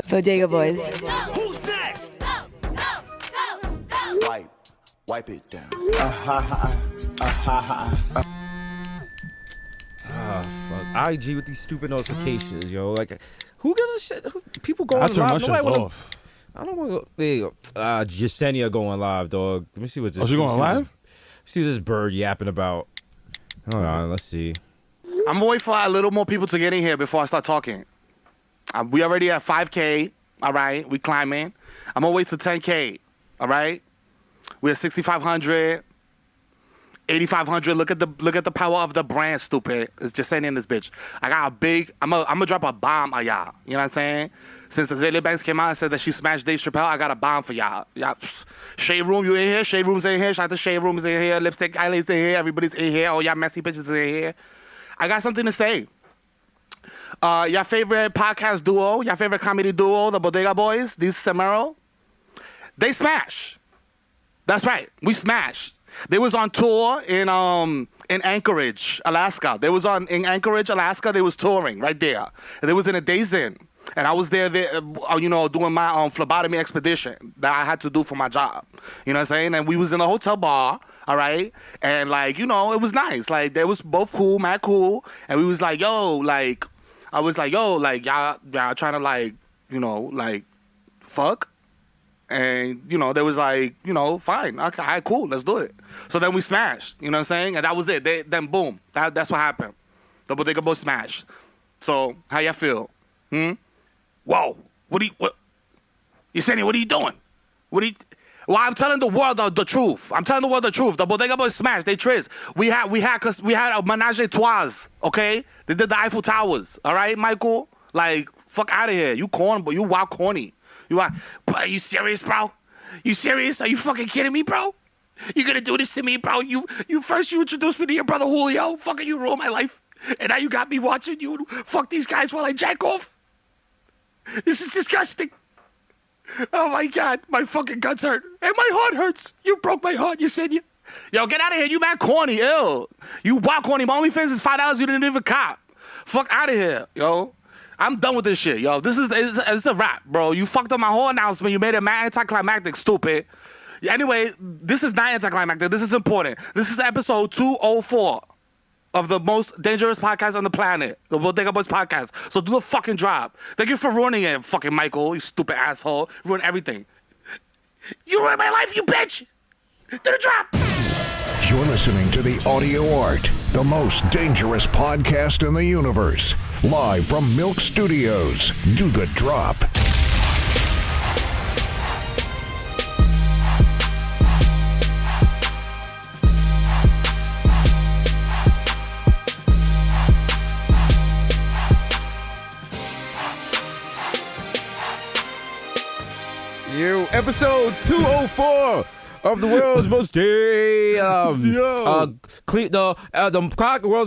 Bodega Boys. Who's next? Wipe it down. Fuck. IG with these stupid notifications, yo. Like, who gives a shit? People going I turn live. my Nobody shit wanna, off. I don't want to. There you go. Jasenia going live, dog. Let me see what this. Oh, she going live? See what this bird yapping about. Hold on, let's see. I'm gonna wait for a little more people to get in here before I start talking. We already at 5K. All right, we climbing. I'm gonna wait till 10K. All right, we're at 6,500, 8,500. Look at the power of the brand. Stupid. It's just saying in this bitch. I got a big. I'm gonna drop a bomb on y'all. You know what I'm saying? Since Azalea Banks came out and said that she smashed Dave Chappelle, I got a bomb for y'all. Y'all, Shade Room, you in here? Shade Room's in here. Shout out to Shade Room's in here. Lipstick Island's in here. Everybody's in here. All y'all messy bitches in here. I got something to say. Your favorite podcast duo, your favorite comedy duo, the Bodega Boys, Desus and Mero, they smash. That's right. We smashed. They was on tour in Anchorage, Alaska. In Anchorage, Alaska. They was touring right there. And they was in a Days Inn. And I was there, doing my phlebotomy expedition that I had to do for my job. You know what I'm saying? And we was in a hotel bar, all right? And, it was nice. Like, they was both cool, mad cool. And we was like, y'all trying to, fuck? And, they was like, fine. Okay, all right, cool, let's do it. So then we smashed, you know what I'm saying? And that was it. Then boom, that's what happened. The Bodega Boys smashed. So, how y'all feel? Whoa, Yesenia, what are you doing? Well, I'm telling the world the truth. I'm telling the world the truth. The Bodega Boys smashed. They trizz. We had a menage a trois, okay? They did the Eiffel Towers, all right, Michael? Like, fuck out of here. You corn, but you wild corny. Are you serious, bro? You serious? Are you fucking kidding me, bro? You gonna do this to me, bro? You introduced me to your brother Julio. Fucking you ruined my life. And now you got me watching you fuck these guys while I jack off. This is disgusting. Oh my God, my fucking guts hurt. And my heart hurts. You broke my heart, Yesenia. Yo, get out of here. You mad corny, ill. You wild corny. My OnlyFans is $5 you didn't even cop. Fuck out of here, yo. I'm done with this shit, yo. It's a wrap, bro. You fucked up my whole announcement. You made it mad anticlimactic, stupid. Anyway, this is not anticlimactic. This is important. This is episode 204 of the most dangerous podcast on the planet, the Bodega Boys podcast. So do the fucking drop. Thank you for ruining it, fucking Michael, you stupid asshole. You ruined everything. You ruined my life, you bitch! Do the drop! You're listening to The Audio Art, the most dangerous podcast in the universe. Live from Milk Studios. Do the drop. You, episode 204 of the world's most world's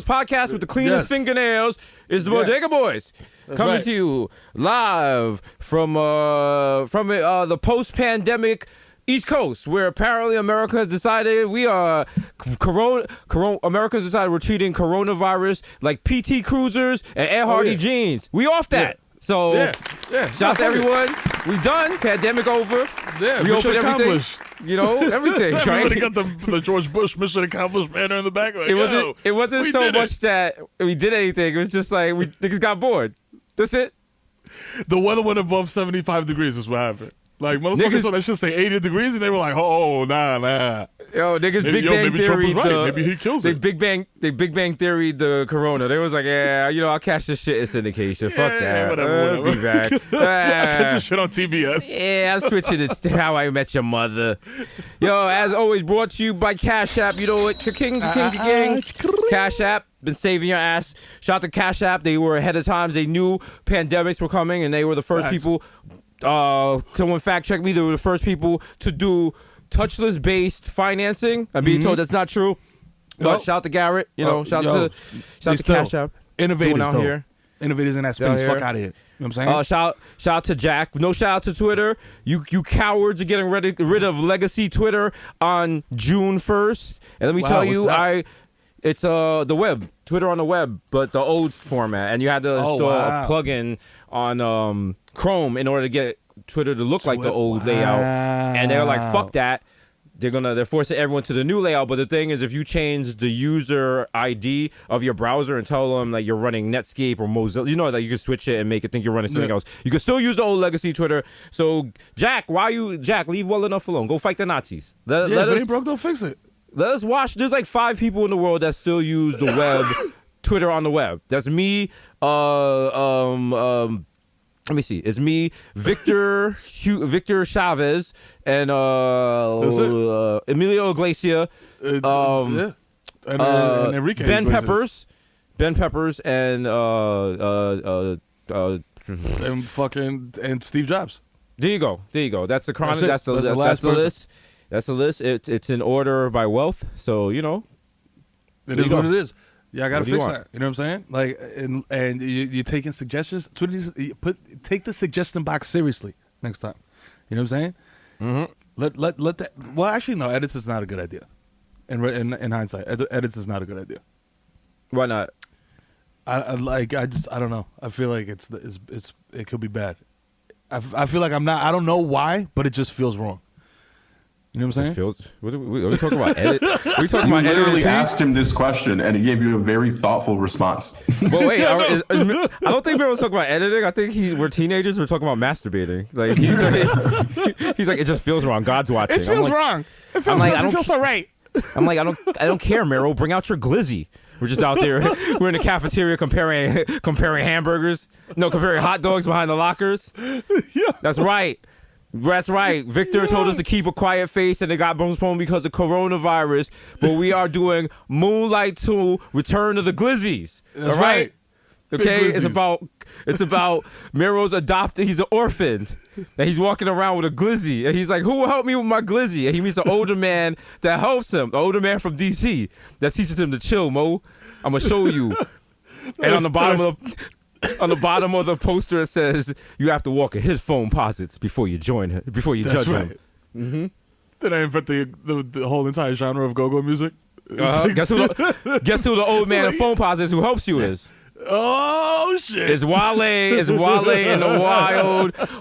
podcast with the cleanest fingernails is the Bodega Boys. Coming to you live from the post-pandemic East Coast, where apparently America has decided America's decided we're treating coronavirus like PT Cruisers and Ed Hardy jeans. We off that. So, shout out to everyone. We done. Pandemic over. Yeah, we opened everything. Accomplished. Everything. Everybody got the George Bush mission accomplished banner in the back. Like, it wasn't so much that we did anything. It was just like niggas got bored. That's it. The weather went above 75 degrees is what happened. Like, motherfuckers saw that shit say 80 degrees, and they were like, oh, nah. Yo, niggas Big Bang Theory. Right. Maybe he kills it. Big Bang Theory the corona. They was like, I'll catch this shit in syndication. Fuck that. Whatever. Be back. I'll catch this shit on TBS. Yeah, I'm switching it to How I Met Your Mother. Yo, as always, brought to you by Cash App. You know what? King. Cash App. Been saving your ass. Shout out to Cash App. They were ahead of times. They knew pandemics were coming, and they were the first people. Someone fact check me. They were the first people to do touchless based financing. I'm being told that's not true. But shout out to Garrett. Shout out to Cash App. Innovators out though. Here. Innovators in that space. Fuck out of here. You know what I'm saying? Shout out to Jack. No shout out to Twitter. You cowards are getting rid of legacy Twitter on June 1st. And let me tell you, it's the web. Twitter on the web, but the old format, and you had to install a plugin on Chrome in order to get Twitter to look like the old layout. And they're like, fuck that. They're forcing everyone to the new layout. But the thing is, if you change the user ID of your browser and tell them like you're running Netscape or Mozilla, you know that you can switch it and make it think you're running something else. You can still use the old legacy Twitter. So Jack, leave well enough alone. Go fight the Nazis. If it ain't broke, don't fix it. Let us watch. There's like 5 people in the world that still use the web, Twitter on the web. That's me. Let me see. It's me, Victor Chavez, and Emilio Iglesias, and Enrique Ben Iglesias. Peppers, and and Steve Jobs. There you go. That's the chronology. That's the list. That's the list. It's in order by wealth. So it is what it is. Yeah, I gotta fix that. You know what I'm saying? Like, and you're taking suggestions. Take the suggestion box seriously next time. You know what I'm saying? Mm-hmm. Let that. Well, actually, no. Edits is not a good idea. In hindsight, edits is not a good idea. Why not? I don't know. I feel like it could be bad. I feel like I'm not. I don't know why, but it just feels wrong. You know what I'm saying? What are we talking about? Edit? Are we talking about literally asked him this question, and he gave you a very thoughtful response. But wait, I don't think Mero was talking about editing. I think we're teenagers. We're talking about masturbating. Like he's like, it just feels wrong. God's watching. It feels wrong. It feels wrong. It feels so right. I'm like, I don't care, Mero. Bring out your glizzy. We're just out there. We're in the cafeteria comparing hamburgers. No, comparing hot dogs behind the lockers. Yeah. That's right. Victor told us to keep a quiet face, and it got postponed because of coronavirus. But we are doing Moonlight 2: Return of the Glizzies. That's all right. Okay, Glizzies. it's about Mero's adopted. He's an orphan, and he's walking around with a glizzy, and he's like, "Who will help me with my glizzy?" And he meets an older man that helps him, an older man from DC that teaches him to chill. Mo, I'm gonna show you. And on the bottom of the poster, it says you have to walk in his phone posits before you join him, before you judge him. Mm-hmm. Did I invent the whole entire genre of go-go music? Guess who the old man in phone posits who helps you is? Oh shit! It's Wale in the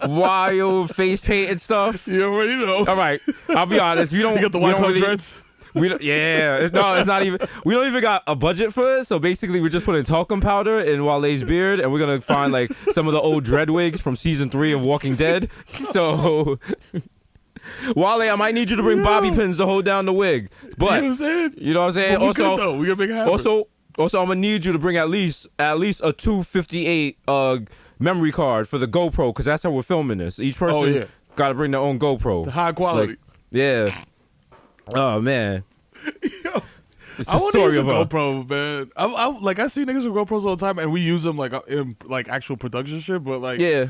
wild face paint and stuff. You already know. All right, I'll be honest. We don't. You got the white club dreads. It's not even. We don't even got a budget for it. So basically, we're just putting talcum powder in Wale's beard, and we're gonna find like some of the old dread wigs from season 3 of Walking Dead. So, Wale, I might need you to bring bobby pins to hold down the wig. But you know what I'm saying? Also, good, though. We gotta make it happen. Also, I'm gonna need you to bring at least a 258 memory card for the GoPro, because that's how we're filming this. Each person got to bring their own GoPro. The high quality. Yeah. Oh man. Yo, it's I the want to story use a of GoPro, man. I see niggas with GoPros all the time, and we use them like in like actual production shit. But like, yeah,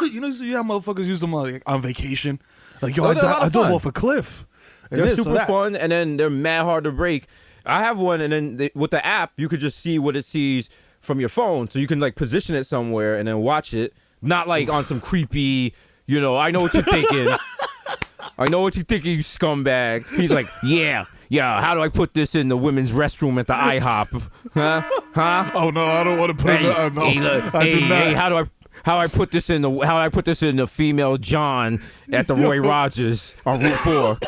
you see how motherfuckers use them like on vacation. Like, yo, they're a lot I of dove fun. off a cliff. And they're this, super fun, and then they're mad hard to break. I have one, and then with the app, you could just see what it sees from your phone, so you can like position it somewhere and then watch it. Not like on some creepy, I know what you're thinking. I know what you're thinking, you scumbag. He's like, yeah. How do I put this in the women's restroom at the IHOP? Huh? Oh no, I don't want to put it. No, hey, how do I put this in the female John at the Roy Rogers on Route 4?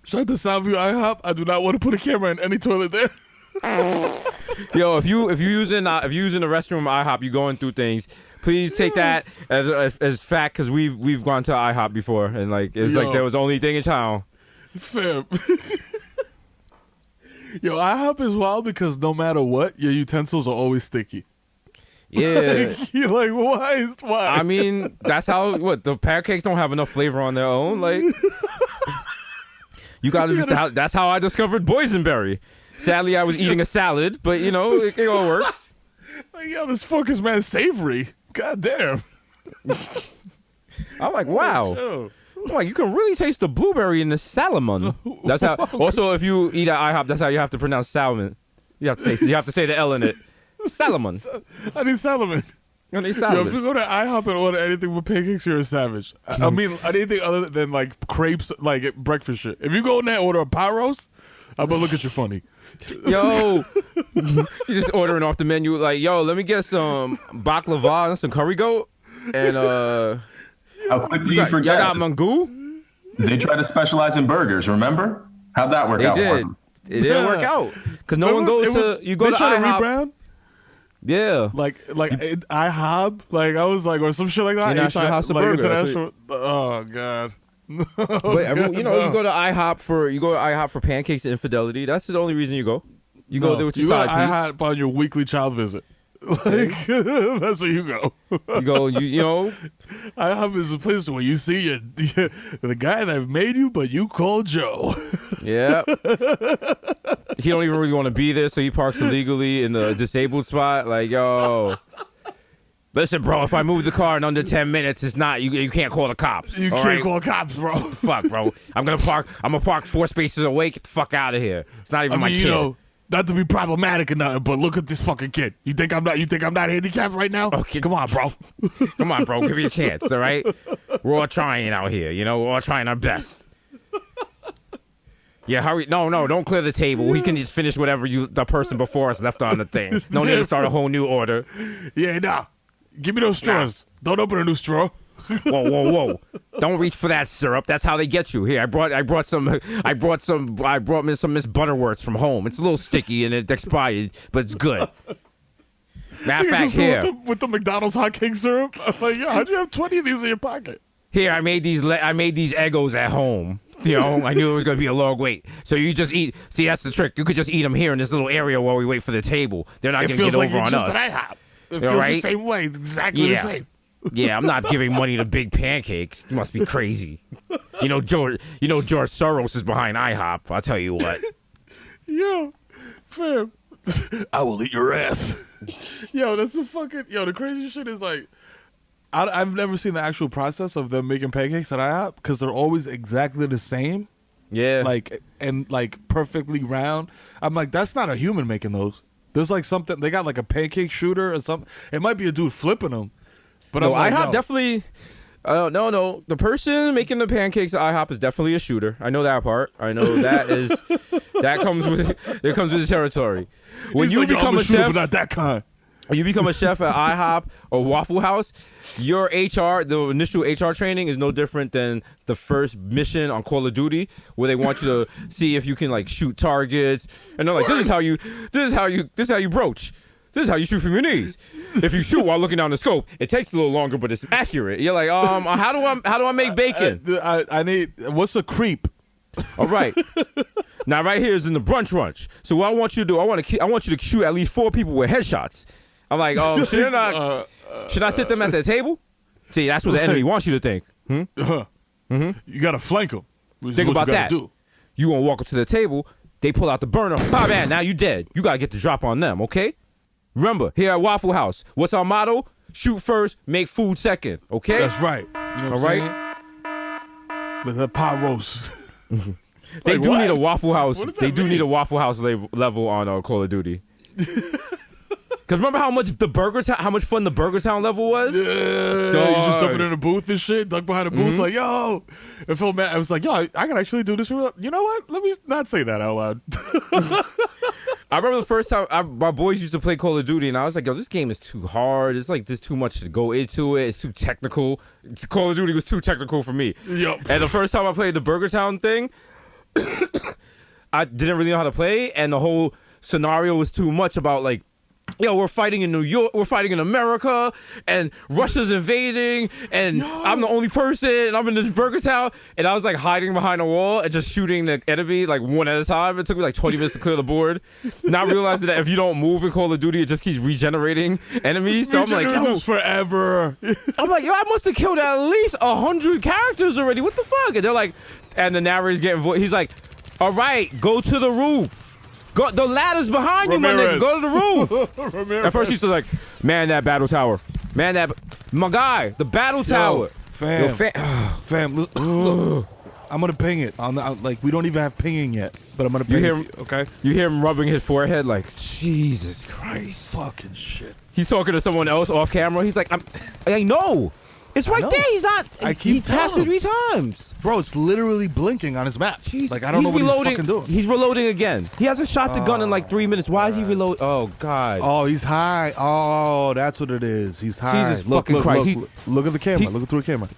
Shout out to Soundview IHOP. I do not want to put a camera in any toilet there. Yo, if you're using the restroom at IHOP, you going through things. Please take that as fact, because we've gone to IHOP before, and like it's like there was the only thing in town. Fam. Yo, IHOP is wild because no matter what, your utensils are always sticky. Yeah. You're like, why? I mean, that's how the pancakes don't have enough flavor on their own. Like, you gotta just. That's how I discovered boysenberry. Sadly, I was eating a salad, but it all works. Like, yo, this fork is mad savory. God damn. I'm like, wow. I'm like, you can really taste the blueberry in the salmon. That's how. Also, if you eat at IHOP, that's how you have to pronounce salmon. You have to taste it. You have to say the L in it. Salmon. I need salmon. I need salmon. Yo, if you go to IHOP and order anything with pancakes, you're a savage. I mean, anything other than like crepes, like breakfast shit. If you go in there and order a pot roast, I'm gonna look at you funny. Yo, you just ordering off the menu like, yo, let me get some baklava and some curry goat. And How quick do you y'all forget? got mango? They try to specialize in burgers, remember? How'd that work They out for did. them? It didn't work out. Because no one goes to, you go they to try IHOP. rebrand? Yeah. Like IHOP, like I was like, or some shit like that. International House of Burger, that's International. Oh god. But you go to IHOP for pancakes and infidelity. That's the only reason you go. You go there with your you go side to piece. IHOP on your weekly child visit. Like that's where you go. You go, you know, IHOP is a place where you see the guy that made you, but you call Joe. yeah. He don't even really want to be there, so he parks illegally in the disabled spot. Like, yo, listen, bro, if I move the car in under 10 minutes, it's not you can't call the cops. You all can't right? call cops, bro. Fuck, bro. I'm gonna park 4 spaces away. Get the fuck out of here. It's not even my kid. You know, not to be problematic or nothing, but look at this fucking kid. You think I'm not handicapped right now? Okay. Come on, bro. Come on, bro. Give me a chance, all right? We're all trying out here, you know? We're all trying our best. Yeah, hurry. No, don't clear the table. We can just finish whatever the person before us left on the thing. No need to start a whole new order. Yeah, nah. Give me those straws. Don't open a new straw. Whoa. Don't reach for that syrup. That's how they get you. Here, I brought me some Miss Butterworths from home. It's a little sticky and it expired, but it's good. Matter of fact, here. With the McDonald's hot cake syrup? I'm like, yo, how'd you have 20 of these in your pocket? Here, I made these Eggos at home. You know, I knew it was going to be a long wait. So you just eat. See, that's the trick. You could just eat them here in this little area while we wait for the table. They're not going to get over on us. It feels the same way. It's exactly the same. Yeah, I'm not giving money to Big Pancakes. You must be crazy. You know George Soros is behind IHOP. I'll tell you what. Yo, fam, I will eat your ass. Yo, that's the fucking. Yo, the crazy shit is like, I've never seen the actual process of them making pancakes at IHOP because they're always exactly the same. Yeah. Like perfectly round. I'm like, that's not a human making those. There's like something. They got like a pancake shooter or something. It might be a dude flipping them. But no, I'm like, IHOP definitely. No. The person making the pancakes at IHOP is definitely a shooter. I know that part. I know that comes with the territory. When you become a chef, but not that kind. When you become a chef at IHOP or Waffle House, your HR, the initial HR training is no different than the first mission on Call of Duty, where they want you to see if you can like shoot targets, and they're like, this is how you broach. This is how you shoot from your knees. If you shoot while looking down the scope, it takes a little longer, but it's accurate. You're like, how do I make bacon? I need. What's a creep? All right. Now right here is in the brunch. So what I want you to do, I want you to shoot at least 4 people with headshots. I'm like, should I sit them at the table? See, that's what the enemy wants you to think. You gotta flank them. Think about that. You gonna walk up to the table, they pull out the burner, man, now you dead. You gotta get the drop on them, okay? Remember, here at Waffle House, what's our motto? Shoot first, make food second, okay? That's right. You know what I'm saying? The pot roast. They Wait, do what? need a Waffle House. What does They that do mean? need a Waffle House level on Call of Duty. Because remember how much fun the Burger Town level was? Yeah, you just jumping in a booth and shit, duck behind a booth, like, yo. I felt mad. I was like, yo, I can actually do this. You know what? Let me not say that out loud. I remember the first time my boys used to play Call of Duty, and I was like, yo, this game is too hard. It's like there's too much to go into it. It's too technical. Call of Duty was too technical for me. Yup. And the first time I played the Burger Town thing, I didn't really know how to play, and the whole scenario was too much about like, yo, we're fighting in New York, we're fighting in America, and Russia's invading, and I'm the only person, and I'm in this Burger Town, and I was like hiding behind a wall and just shooting the enemy like one at a time. It took me like 20 minutes to clear the board. Not realizing that if you don't move in Call of Duty, it just keeps regenerating enemies. So I'm like, yo, forever. I must have killed at least 100 characters already. What the fuck? And they're like, and the narrator's getting he's like, all right, go to the roof. Go, the ladder's behind you, my nigga. Go to the roof. At first, he's like, man, that battle tower. My guy, the battle tower. Fam, look, I'm going to ping it. Like, we don't even have pinging yet, but I'm going to ping it, okay? You hear him rubbing his forehead like, Jesus Christ. Fucking shit. He's talking to someone else off camera. He's like, I know. It's right there. He's not. I keep he tapped telling it 3 times. Bro, it's literally blinking on his map. Jeez, Like, I don't know what he's fucking doing. He's reloading again. He hasn't shot the gun in like 3 minutes. Why is he reloading? Oh, God. Oh, he's high. Oh, that's what it is. He's high. Jesus fucking Christ. Look at the camera. Look through the camera.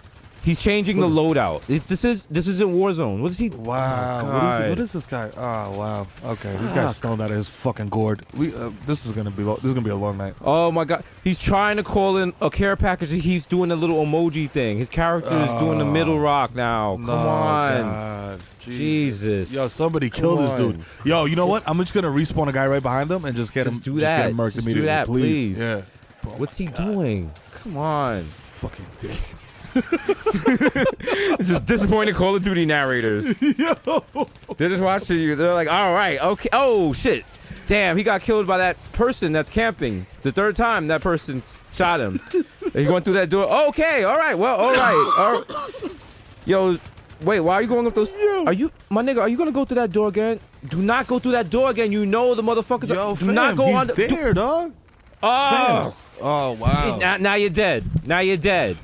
He's changing the loadout. This isn't Warzone. What is he? Wow. Oh, what is this guy? Oh, wow. Okay, this guy's stoned out of his fucking gourd. This is gonna be a long night. Oh my God. He's trying to call in a care package. He's doing a little emoji thing. His character is doing the middle rock now. Come on. God. Jesus. Yo, somebody kill this dude. Yo, you know what? I'm just gonna respawn a guy right behind him and just get him. Do that. Just get him murked immediately, do that, please. Yeah. What's he doing? Come on. Fucking dick. This is disappointing Call of Duty narrators. Yo. They're just watching you. They're like, all right, okay. Oh, shit. Damn, he got killed by that person that's camping. The 3rd time that person shot him. He's going through that door. Okay, all right, well, all right. All right. Yo, wait, why are you going up those? Are you, my nigga, are you going to go through that door again? Do not go through that door again. You know the motherfuckers. Yo, do not go on the there, dog. Oh. Oh, wow. Now you're dead. Now you're dead.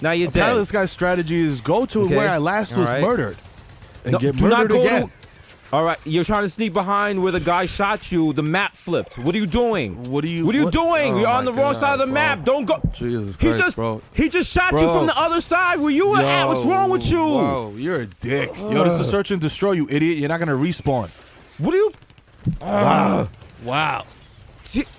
Now you're Apparently dead. this guy's strategy is go to where I last was murdered and get do not murdered go again. All right, you're trying to sneak behind where the guy shot you. The map flipped. What are you doing? What are you doing? Oh You're on my the wrong God, side of the bro. map. Don't go. Jesus Christ, bro. He just shot you Bro. from the other side where you were at. What's wrong with you? Whoa, you're a dick. Yo, this is search and destroy, you idiot. You're not gonna respawn. What are you? Wow.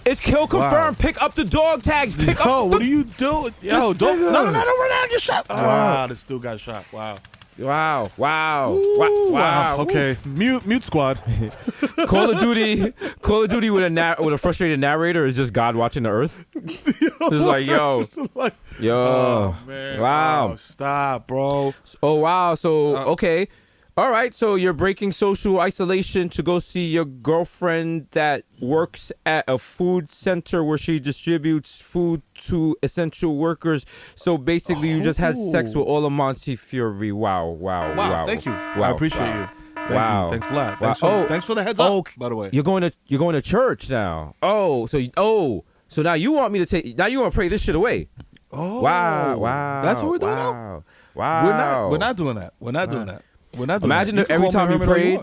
It's kill confirmed. Pick up the dog tags. Pick up. Yo, what are you doing? Yo, don't run out. Get shot. Wow, this dude got shot. Wow. Wow. Wow. Okay. Mute squad. Call of Duty with a frustrated narrator is just God watching the earth. It's like, yo. Oh, man. Wow. Stop, bro. Oh, wow. So, okay. All right. So you're breaking social isolation to go see your girlfriend that works at a food center where she distributes food to essential workers. So basically, you just had sex with all of Montefiore. Wow. Thank you. Wow. I appreciate you. Thank you. Thanks a lot. Thanks for the heads up, by the way. You're going to church now. So now you want me to now you want to pray this shit away. Oh. Wow. That's what we're doing now? Wow. We're not doing that. We're not doing that. Imagine that every time you prayed.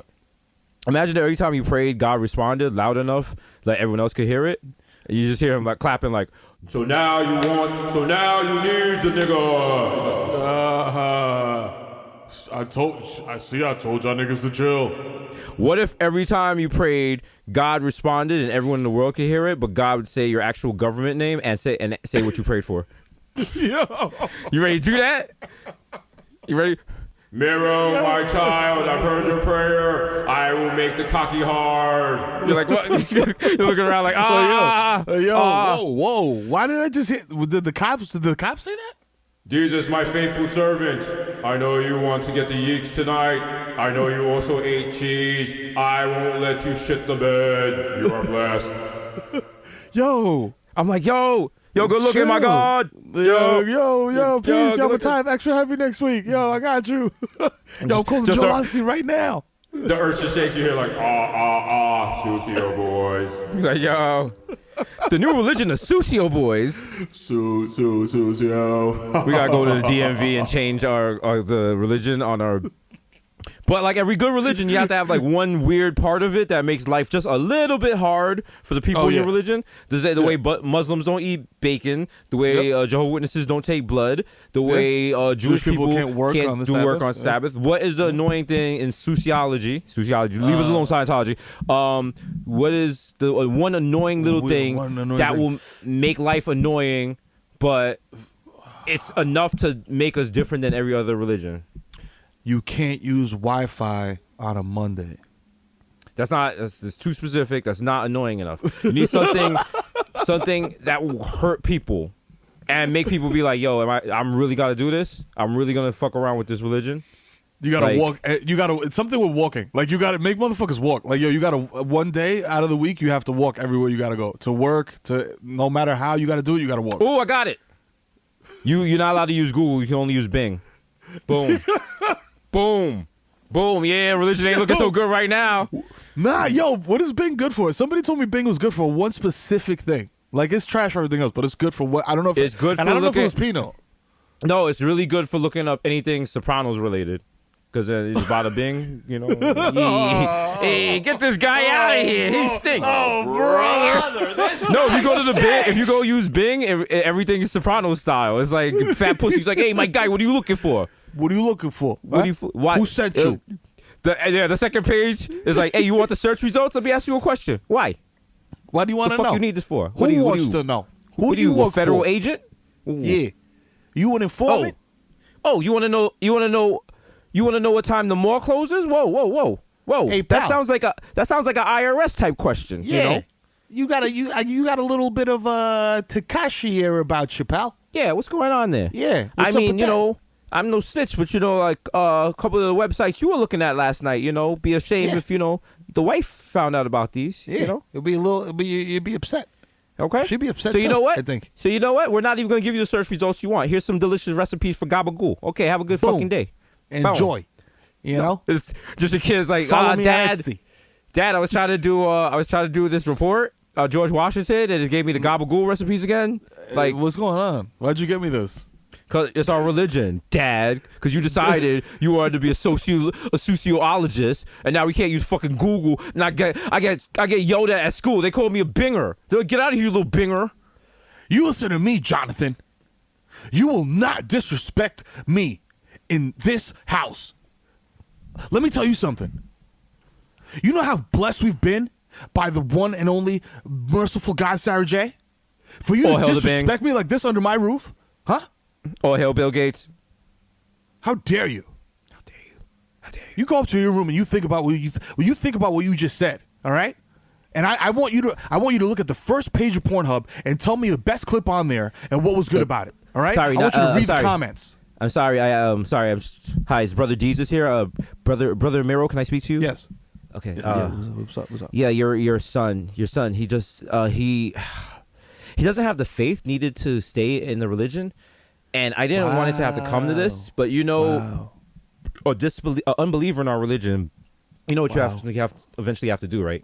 Imagine that every time you prayed, God responded loud enough that everyone else could hear it. And you just hear him like clapping, like, so now you need the nigga. I told y'all niggas to chill. What if every time you prayed, God responded and everyone in the world could hear it, but God would say your actual government name and say what you prayed for? Yo. You ready to do that? You ready? Mero, my child, I've heard your prayer. I will make the cocky hard. You're like, what? You're looking around like, Whoa. Why did I just hit? Did the cops say that? Jesus, my faithful servant, I know you want to get the yeeks tonight. I know you also ate cheese. I won't let you shit the bed. You are blessed. Yo. I'm like, yo, good looking, my God. Yo, please, good my time extra heavy next week. Yo, I got you. Yo, I'm calling Joel Osteen right now. The earth just shakes you here like, Susio boys. He's like, yo, the new religion of Susio boys. Susio. We gotta go to the DMV and change the religion on our. But like every good religion, you have to have like one weird part of it that makes life just a little bit hard for the people in your religion. The way Muslims don't eat bacon, the way Jehovah's Witnesses don't take blood, the way Jewish people can't do work on Sabbath. What is the annoying thing in sociology? Leave us alone, Scientology. What is the one annoying little thing that will make life annoying, but it's enough to make us different than every other religion? You can't use Wi-Fi on a Monday. That's too specific. That's not annoying enough. You need something that will hurt people and make people be like, yo, I'm really gotta do this? I'm really gonna fuck around with this religion? You gotta walk. It's something with walking. Like, you gotta make motherfuckers walk. Like, yo, you gotta, one day out of the week, you have to walk everywhere you gotta go. To work, no matter how you gotta do it, you gotta walk. Oh, I got it. You're not allowed to use Google. You can only use Bing. Boom. Boom. Yeah, religion ain't looking so good right now. Nah, yo, what is Bing good for? Somebody told me Bing was good for one specific thing. Like, it's trash for everything else, but it's good for what? I don't know if it's good for and I don't know if it was looking. Pinot. No, it's really good for looking up anything Sopranos related. Because it's bada bing, you know. Hey, get this guy out of here. He stinks. Oh, brother. No, if you go to the Bing, if you go use Bing, everything is Sopranos style. It's like fat pussy's like, hey, my guy, what are you looking for? What are you looking for? What do you? Why? Who sent you? The second page is like, hey, you want the search results? Let me ask you a question. Why? Why do you want The to fuck know? you need this for? Who wants to know? Who do you a work federal for? agent? Ooh. Yeah. You an informant? Oh, you want to know? You want to know? You want to know what time the mall closes? Whoa. Hey, that pal. sounds like an IRS type question. Yeah. You know? You got a little bit of Tekashi air about you, pal. Yeah. What's going on there? Yeah. I What's up mean, with you that? know, I'm no snitch, but you know, like a couple of the websites you were looking at last night. You know, be ashamed if you know the wife found out about these. Yeah. You know, You'd be upset. okay. She'd be upset. So you too, know what? I think. So you know what? We're not even gonna give you the search results you want. Here's some delicious recipes for gabagool. Okay, have a good Boom. fucking day. Enjoy. You know. It's just a kid's like, Follow me on Dad. Etsy. Dad, I was trying to do this report, George Washington, and it gave me the gabagool recipes again. Like, What's going on? Why'd you get me this? cause it's our religion, Dad. Because you decided you wanted to be a sociologist, and now we can't use fucking Google. And I get yelled at school. They called me a binger. They're like, get out of here, you little binger. You listen to me, Jonathan. You will not disrespect me in this house. Let me tell you something. You know how blessed we've been by the one and only merciful God, Sarah J? For you Oh, to hell the bang. disrespect me like this under my roof? Huh? Oh, hell, Bill Gates. How dare you? How dare you? How dare you? You go up to your room and you think about what you just said, all right? And I want you to look at the first page of Pornhub and tell me the best clip on there and what was good about it. All right? Sorry, I want you to read sorry. the comments. I'm sorry. Sorry. Hi, is Brother Desus here? Brother Mero, can I speak to you? Yes. Okay. What's up? Yeah, your son. He just he doesn't have the faith needed to stay in the religion, and I didn't want it to have to come to this. But you know, a unbeliever in our religion, you know what you eventually have to do, right?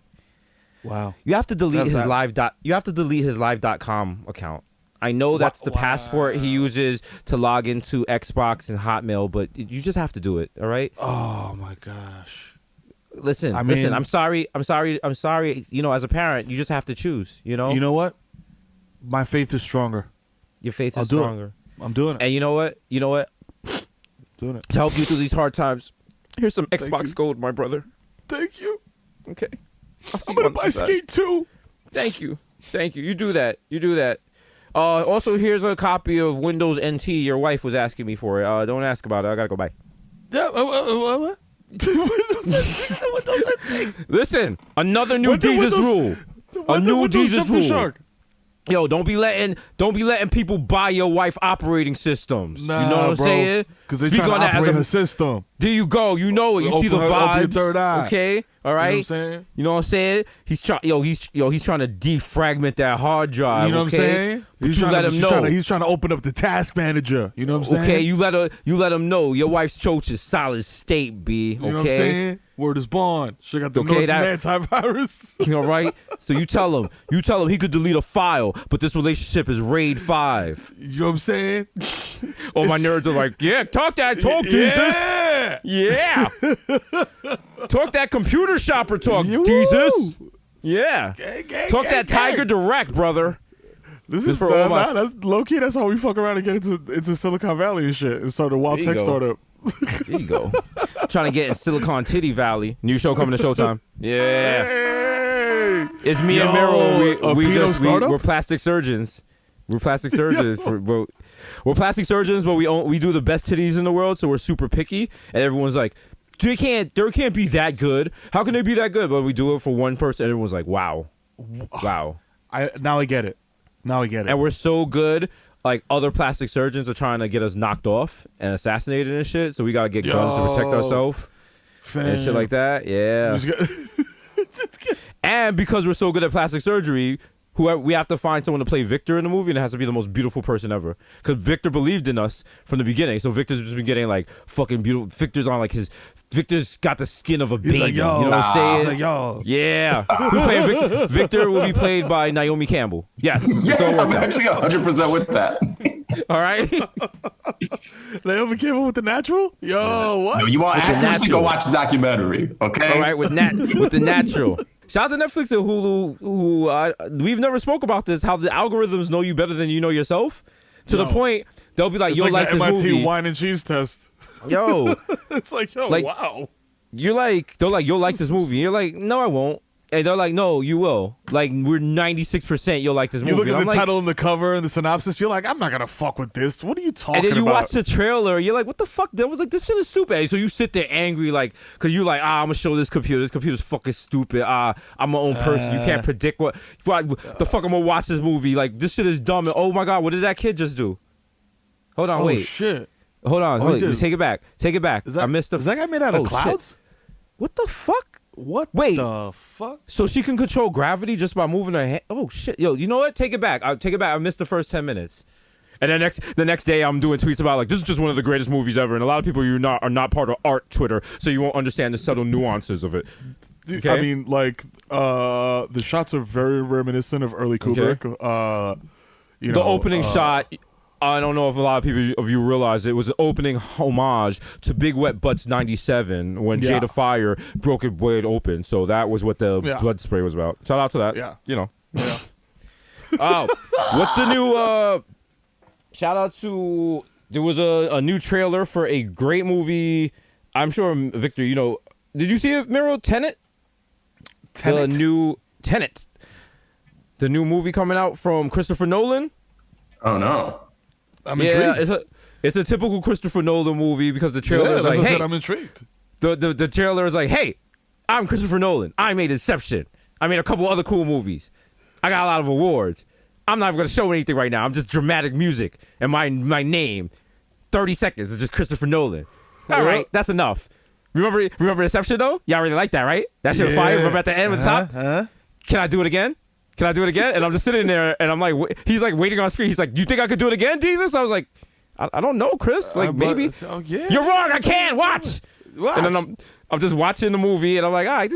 Wow. You have to delete That's that. You have to delete his live.com account. I know that's the passport he uses to log into Xbox and Hotmail, but you just have to do it. All right. Oh my gosh. Listen. I mean- I'm sorry. You know, as a parent, you just have to choose. You know. You know what? My faith is stronger. Your faith I'll is do it. stronger. I'm doing it. And you know what? Doing it. To help you through these hard times, here's some Xbox you. Gold, my brother. Thank you. Okay. I'll see I'm you gonna on the buy other side. Skate 2. Thank you. You do that. Also, here's a copy of Windows NT. Your wife was asking me for it. Don't ask about it. I gotta go. Bye. Yeah. What? Listen, another new Jesus rule. A new Jesus rule. Yo, don't be letting people buy your wife operating systems. You know what I'm saying? Because they're Speak trying on to that as operate a- her system. There you go. You know it. You see the Open your vibes. third eye. Okay. All right. You know what I'm saying? You know what I'm saying? He's trying to defragment that hard drive. You know what I'm okay? saying? But you let him know. He's trying to open up the task manager. You know what I'm saying? Okay, you let him know your wife's choach is solid state, B. Okay. You know what I'm saying? Word is born. She got the Okay, Norton antivirus. All right. So you tell him he could delete a file, but this relationship is RAID 5. You know what I'm saying? All my nerds are like, yeah, talk Jesus. Yeah. Talk that computer shopper talk, Jesus. Yeah. Talk that Tiger Direct, brother. This is for all my- that's low key. That's how we fuck around and get into Silicon Valley and shit and start a wild There you tech go. startup. There you go. Trying to get in Silicon Titty Valley. New show coming to Showtime. Yeah. Hey! It's me and Yo, Mero. a pedo startup? We're plastic surgeons. We're plastic surgeons. We're plastic surgeons, but we do the best titties in the world, so we're super picky. And everyone's like, they can't be that good. How can they be that good? But we do it for one person, and everyone's like, wow. Now I get it. And we're so good. Like, other plastic surgeons are trying to get us knocked off and assassinated and shit, so we gotta get guns to protect ourselves and shit like that. Yeah. And because we're so good at plastic surgery, we have to find someone to play Victor in the movie, and it has to be the most beautiful person ever. Because Victor believed in us from the beginning, so Victor's just been getting like fucking beautiful. Victor's got the skin of a baby. Like, yo, you know what I'm saying? He's like, yo. Yeah. Who's playing Victor? Victor will be played by Naomi Campbell. Yes. It's all I'm worked out. actually 100% with that. All right. Naomi Campbell with The Natural? Yo, what? No, you want With the actors to natural. go watch the documentary, okay? All right, with The Natural. Shout out to Netflix and Hulu, who we've never spoke about this, how the algorithms know you better than you know yourself. To the point, they'll be like, It's yo, like the this MIT movie. wine and cheese test. Yo. It's like, yo, Like, wow. They're like, you'll like this movie. You're like, no, I won't. And they're like, no, you will. Like, we're 96% you'll like this movie. You look And at I'm the like, title and the cover and the synopsis, you're like, I'm not going to fuck with this. What are you talking and then you about? watch the trailer, you're like, what the fuck? That was like, this shit is stupid. And so you sit there angry, like, because you're like, I'm going to show this computer. This computer's fucking stupid. I'm my own person. You can't predict what the fuck I'm going to watch this movie. Like, this shit is dumb. And, oh, my God, what did that kid just do? Hold on, Oh, wait. shit. Hold on. Oh, he Wait, did. take it back. Take it back. Is that, I missed the. Is that guy made out of Oh, clouds? shit. What the fuck? What Wait. the fuck? So she can control gravity just by moving her hand? Oh, shit. Yo, you know what? Take it back. I'll take it back. I missed the first 10 minutes. And then the next day, I'm doing tweets about, like, this is just one of the greatest movies ever. And a lot of people are not part of art Twitter, so you won't understand the subtle nuances of it. Okay? I mean, like, the shots are very reminiscent of early Kubrick. You know, The opening shot, I don't know if a lot of you realize it was an opening homage to Big Wet Butts 97 when Yeah. Jada Fire broke it wide open. So that was what the blood spray was about. Shout out to that. Yeah. You know. Yeah. Oh, what's the new shout out to there was a new trailer for a great movie. I'm sure Victor, you know, did you see it, Mero? Tenet? Tenet? The new Tenet. The new movie coming out from Christopher Nolan. Oh no. I'm intrigued. It's a typical Christopher Nolan movie because the trailer Yeah, is that's like, what I hey, said, I'm intrigued. the trailer is like, hey, I'm Christopher Nolan. I made Inception. I made a couple other cool movies. I got a lot of awards. I'm not even going to show anything right now. I'm just dramatic music and my name. 30 seconds is just Christopher Nolan. All right, that's enough. Remember Inception though? Y'all really like that, right? That shit was fire. Remember at the end with top? Can I do it again? Can I do it again? And I'm just sitting there, and I'm like, he's like waiting on screen. He's like, do you think I could do it again, Jesus? I was like, I don't know, Chris. Like maybe. Yeah. You're wrong. I can't watch. Watch. And then I'm just watching the movie, and I'm like, all right,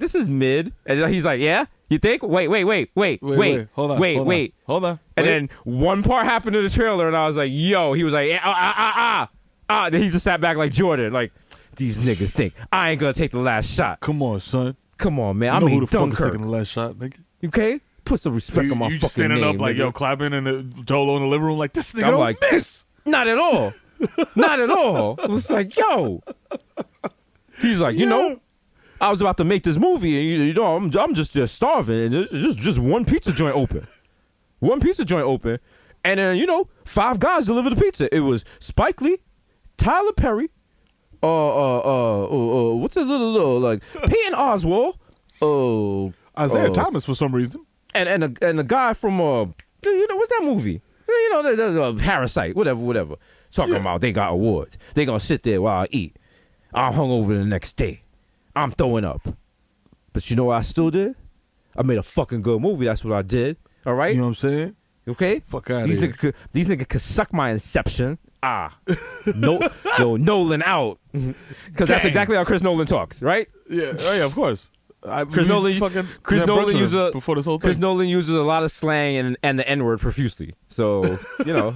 this is mid. And he's like, yeah, you think? Wait. Hold on. And then one part happened in the trailer, and I was like, yo. He was like, Then he just sat back like Jordan, like these niggas think I ain't gonna take the last shot. Come on, son. Come on, man. You I know mean who the fuck is Dunkirk. taking the last shot, nigga? Okay, put some respect on my You fucking just standing name. up like, nigga. yo, clapping in the Jolo in the living room like, this nigga I'm don't like, miss. Not at all. Not at all. It was like, yo. He's like, you know, I was about to make this movie, and you know, I'm just starving, and there's just one pizza joint open. One pizza joint open, and then, you know, 5 guys delivered the pizza. It was Spike Lee, Tyler Perry, what's that little like Peyton Oswalt, Isaiah Thomas for some reason. and the guy from you know, what's that movie? You know, the Parasite, whatever. Talking about they got awards. They gonna sit there while I eat. I'm hungover the next day. I'm throwing up. But you know what I still did? I made a fucking good movie. That's what I did. All right. You know what I'm saying? Okay. Fuck outta these here. these niggas could suck my Inception. Nolan out. Because that's exactly how Chris Nolan talks, right? Yeah, oh, yeah, of course. Chris Nolan uses before this whole thing. Chris Nolan uses a lot of slang and the N-word profusely. So, you know.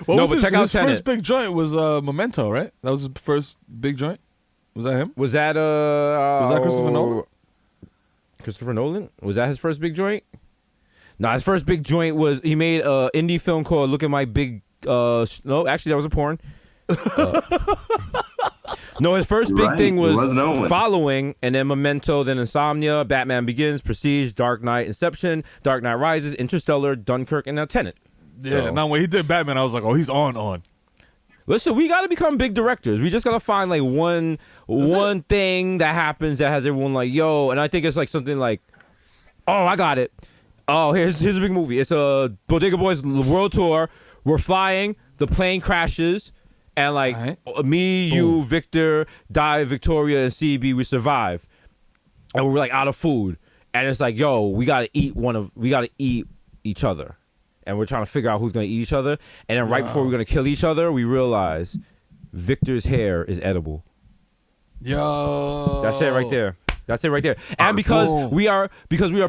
Check out his Tenet. first big joint was Memento, right? That was his first big joint. Was that him? Was that Christopher Nolan? Christopher Nolan? Was that his first big joint? No, his first big joint was he made an indie film called Look at My Big no, actually that was a porn. No, his first big thing was Following, and then Memento, then Insomnia, Batman Begins, Prestige, Dark Knight, Inception, Dark Knight Rises, Interstellar, Dunkirk, and now Tenet. Yeah. So. Now when he did Batman, I was like, oh, he's on. Listen, we got to become big directors. We just got to find like one thing that happens that has everyone like, yo, and I think it's like something like, oh, I got it. Oh, here's a big movie. It's a Bodega Boys world tour. We're flying. The plane crashes, and like me, you, Victor, Di, Victoria, and CB, we survive, and we're like out of food, and it's like, yo, we gotta eat each other, and we're trying to figure out who's gonna eat each other, and then right before we're gonna kill each other, we realize Victor's hair is edible. Yo, That's it right there. And because we are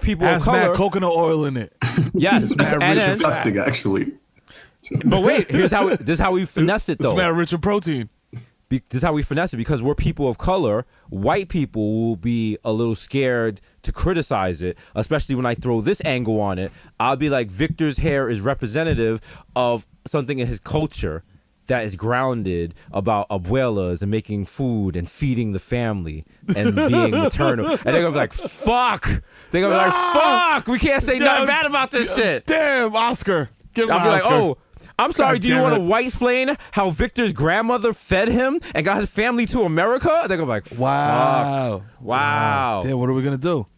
people of color, mad coconut oil in it. yes, and then Disgusting, actually. But wait, this is how we finesse it though. It's mad rich in protein. This is how we finesse it, because we're people of color. White people will be a little scared to criticize it, especially when I throw this angle on it. I'll be like, Victor's hair is representative of something in his culture that is grounded about abuelas and making food and feeding the family and being maternal. And they're gonna be like, fuck. They're gonna be like, fuck. We can't say nothing bad about this shit. Damn, Oscar. Give him I'll be like, Oscar. oh, I'm sorry, God do you damn want to it. white-explain how Victor's grandmother fed him and got his family to America? They're gonna be like, fuck. Wow. Damn, what are we gonna do?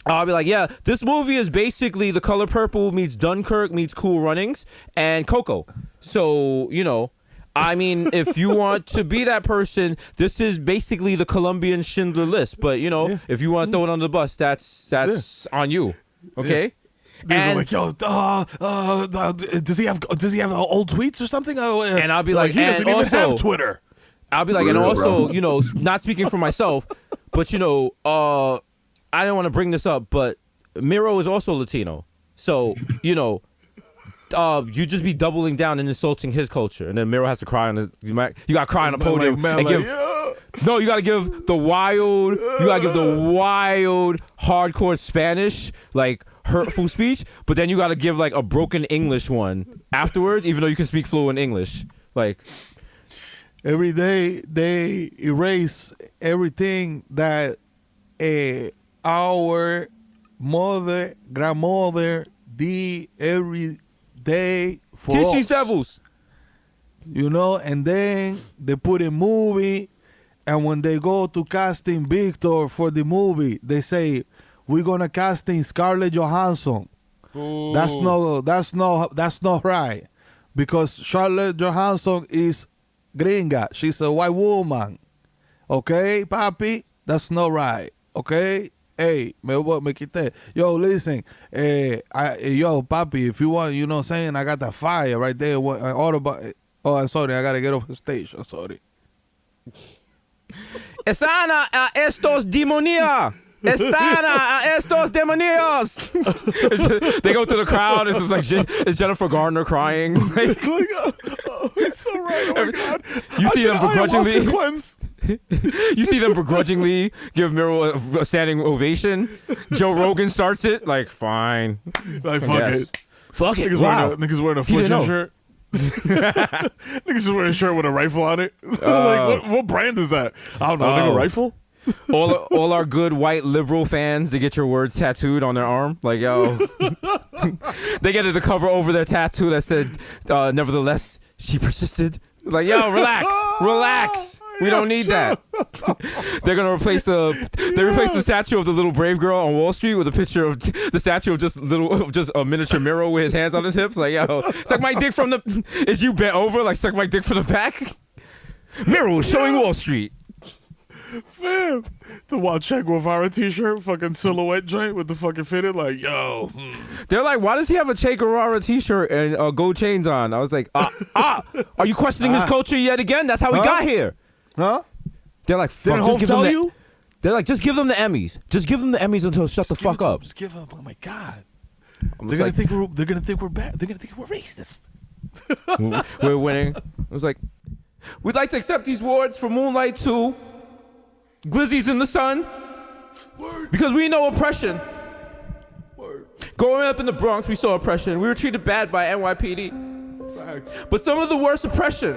I'll be like, yeah, this movie is basically The Color Purple meets Dunkirk meets Cool Runnings and Coco. So, I mean, if you want to be that person, this is basically the Colombian Schindler List. But, if you want to throw it under the bus, that's on you. Okay? And like, yo, does he have old tweets or something? And I'll be like, he doesn't even have Twitter. I'll be like, and also, not speaking for myself, but I didn't want to bring this up, but Mero is also Latino, so you just be doubling down and insulting his culture, and then Mero has to cry on you got to cry on a podium and give. No, you gotta give the wild, hardcore Spanish, like hurtful speech, but then you gotta give like a broken English one afterwards, even though you can speak fluent English. Like every day they erase everything that our grandmother did every day for teach us. these devils. And then they put a movie. And when they go to casting Victor for the movie, they say, "We're gonna casting Scarlett Johansson." Ooh. That's not right, because Scarlett Johansson is gringa. She's a white woman. Okay, papi, that's not right. Okay, hey, me quité. Yo, listen, yo, papi, if you want, you know what I'm saying, I got that fire right there. Oh, I'm sorry, I gotta get off the stage. I'm sorry. Esana a estos demonios. Estana a estos demonios. They go to the crowd. It's just like it's Jennifer Garner crying. Like, It's so right. Oh my God. You see them begrudgingly. Cleanse. You see them begrudgingly give Mero a standing ovation. Joe Rogan starts it. Like, fine. Like, fuck it. Fuck it. Niggas wearing a Fletcher shirt. Niggas just wearing a shirt with a rifle on it. Like, what brand is that? I don't know. Nigga, rifle? all our good white liberal fans, they get your words tattooed on their arm. Like, yo. They get it to cover over their tattoo that said, nevertheless, she persisted. Like, yo, relax. We don't need that. They're gonna replace the statue of the little brave girl on Wall Street with a picture of the statue of just a miniature Mero with his hands on his hips. Like, yo, suck my dick from the. Is you bent over? Like, suck my dick from the back. Mero showing Wall Street. Fam, the Wild Che Guevara t-shirt, fucking silhouette joint with the fucking fitted. Like, yo. They're like, why does he have a Che Guevara t-shirt and gold chains on? I was like, are you questioning his culture yet again? That's how we got here. Huh? They're like, fuck, Didn't Hope tell you? They're like, just give them the Emmys. Just give them the Emmys until shut the fuck up. Just give them. Oh my God. They're gonna think we're bad. They're gonna think we're racist. We're winning. It was like, we'd like to accept these awards for Moonlight 2, Glizzy's in the Sun, because we know oppression. Growing up in the Bronx, we saw oppression. We were treated bad by NYPD. But some of the worst oppression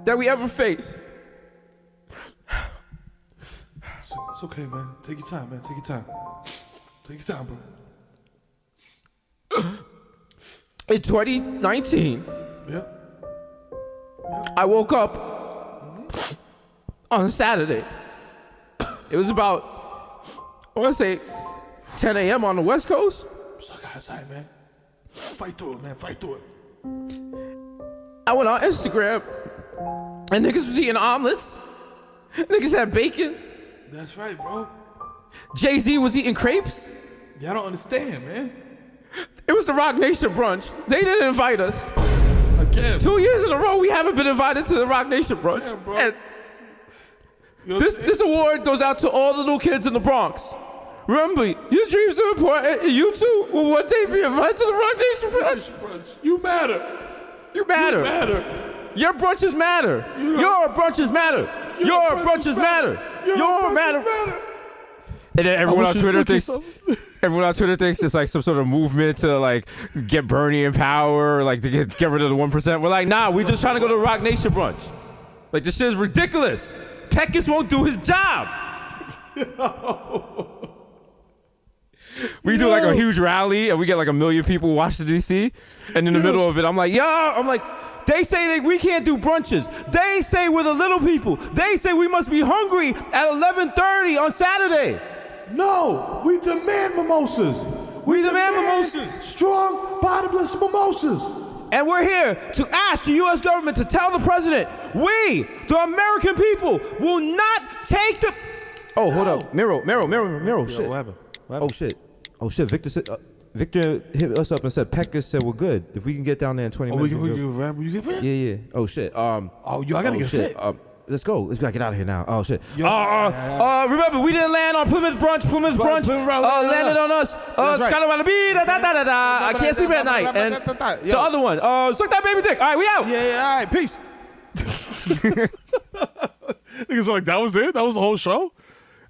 that we ever faced. It's okay, man. Take your time, man. Take your time. Take your time, bro. In 2019, I woke up on a Saturday. It was about, I want to say, 10 a.m. on the West Coast. Suck outside, man. Fight through it, man. Fight through it. I went on Instagram, and niggas was eating omelets. Niggas had bacon. That's right, bro. Jay-Z was eating crepes. Y'all don't understand, man. It was the Roc Nation brunch. They didn't invite us. Again. 2 years in a row, we haven't been invited to the Roc Nation brunch. Damn, bro. And this award goes out to all the little kids in the Bronx. Remember, your dreams are important, and you too will one day be invited to the Roc Nation brunch. You matter. You matter. Your brunches matter. Your brunches matter. Your brunches matter. Your matter. And then everyone on Twitter thinks it's like some sort of movement to like get Bernie in power, like to get rid of the 1%. We're like, nah, we just trying to go to Roc Nation brunch. Like, this shit is ridiculous. Peckus won't do his job. We do like a huge rally and we get like 1 million people watch the DC. And in the middle of it, I'm like, they say that we can't do brunches. They say we're the little people. They say we must be hungry at 11:30 on Saturday. No, we demand mimosas. We demand mimosas. Strong, bottomless mimosas. And we're here to ask the U.S. government to tell the president, we, the American people, will not take the... Oh, hold up. Mero, shit. What happened? Oh, shit. Victor hit us up and said, Peckus said we're good. If we can get down there in 20 minutes. You get ran? Yeah. Oh, shit. I gotta get fit. Let's go. Let's gotta get out of here now. Oh, shit. Remember, we didn't land on Plymouth Brunch. Landed on us. I can't sleep at night. And the other one, suck that baby dick. All right, we out. Yeah, all right, peace. Niggas were like, that was it? That was the whole show?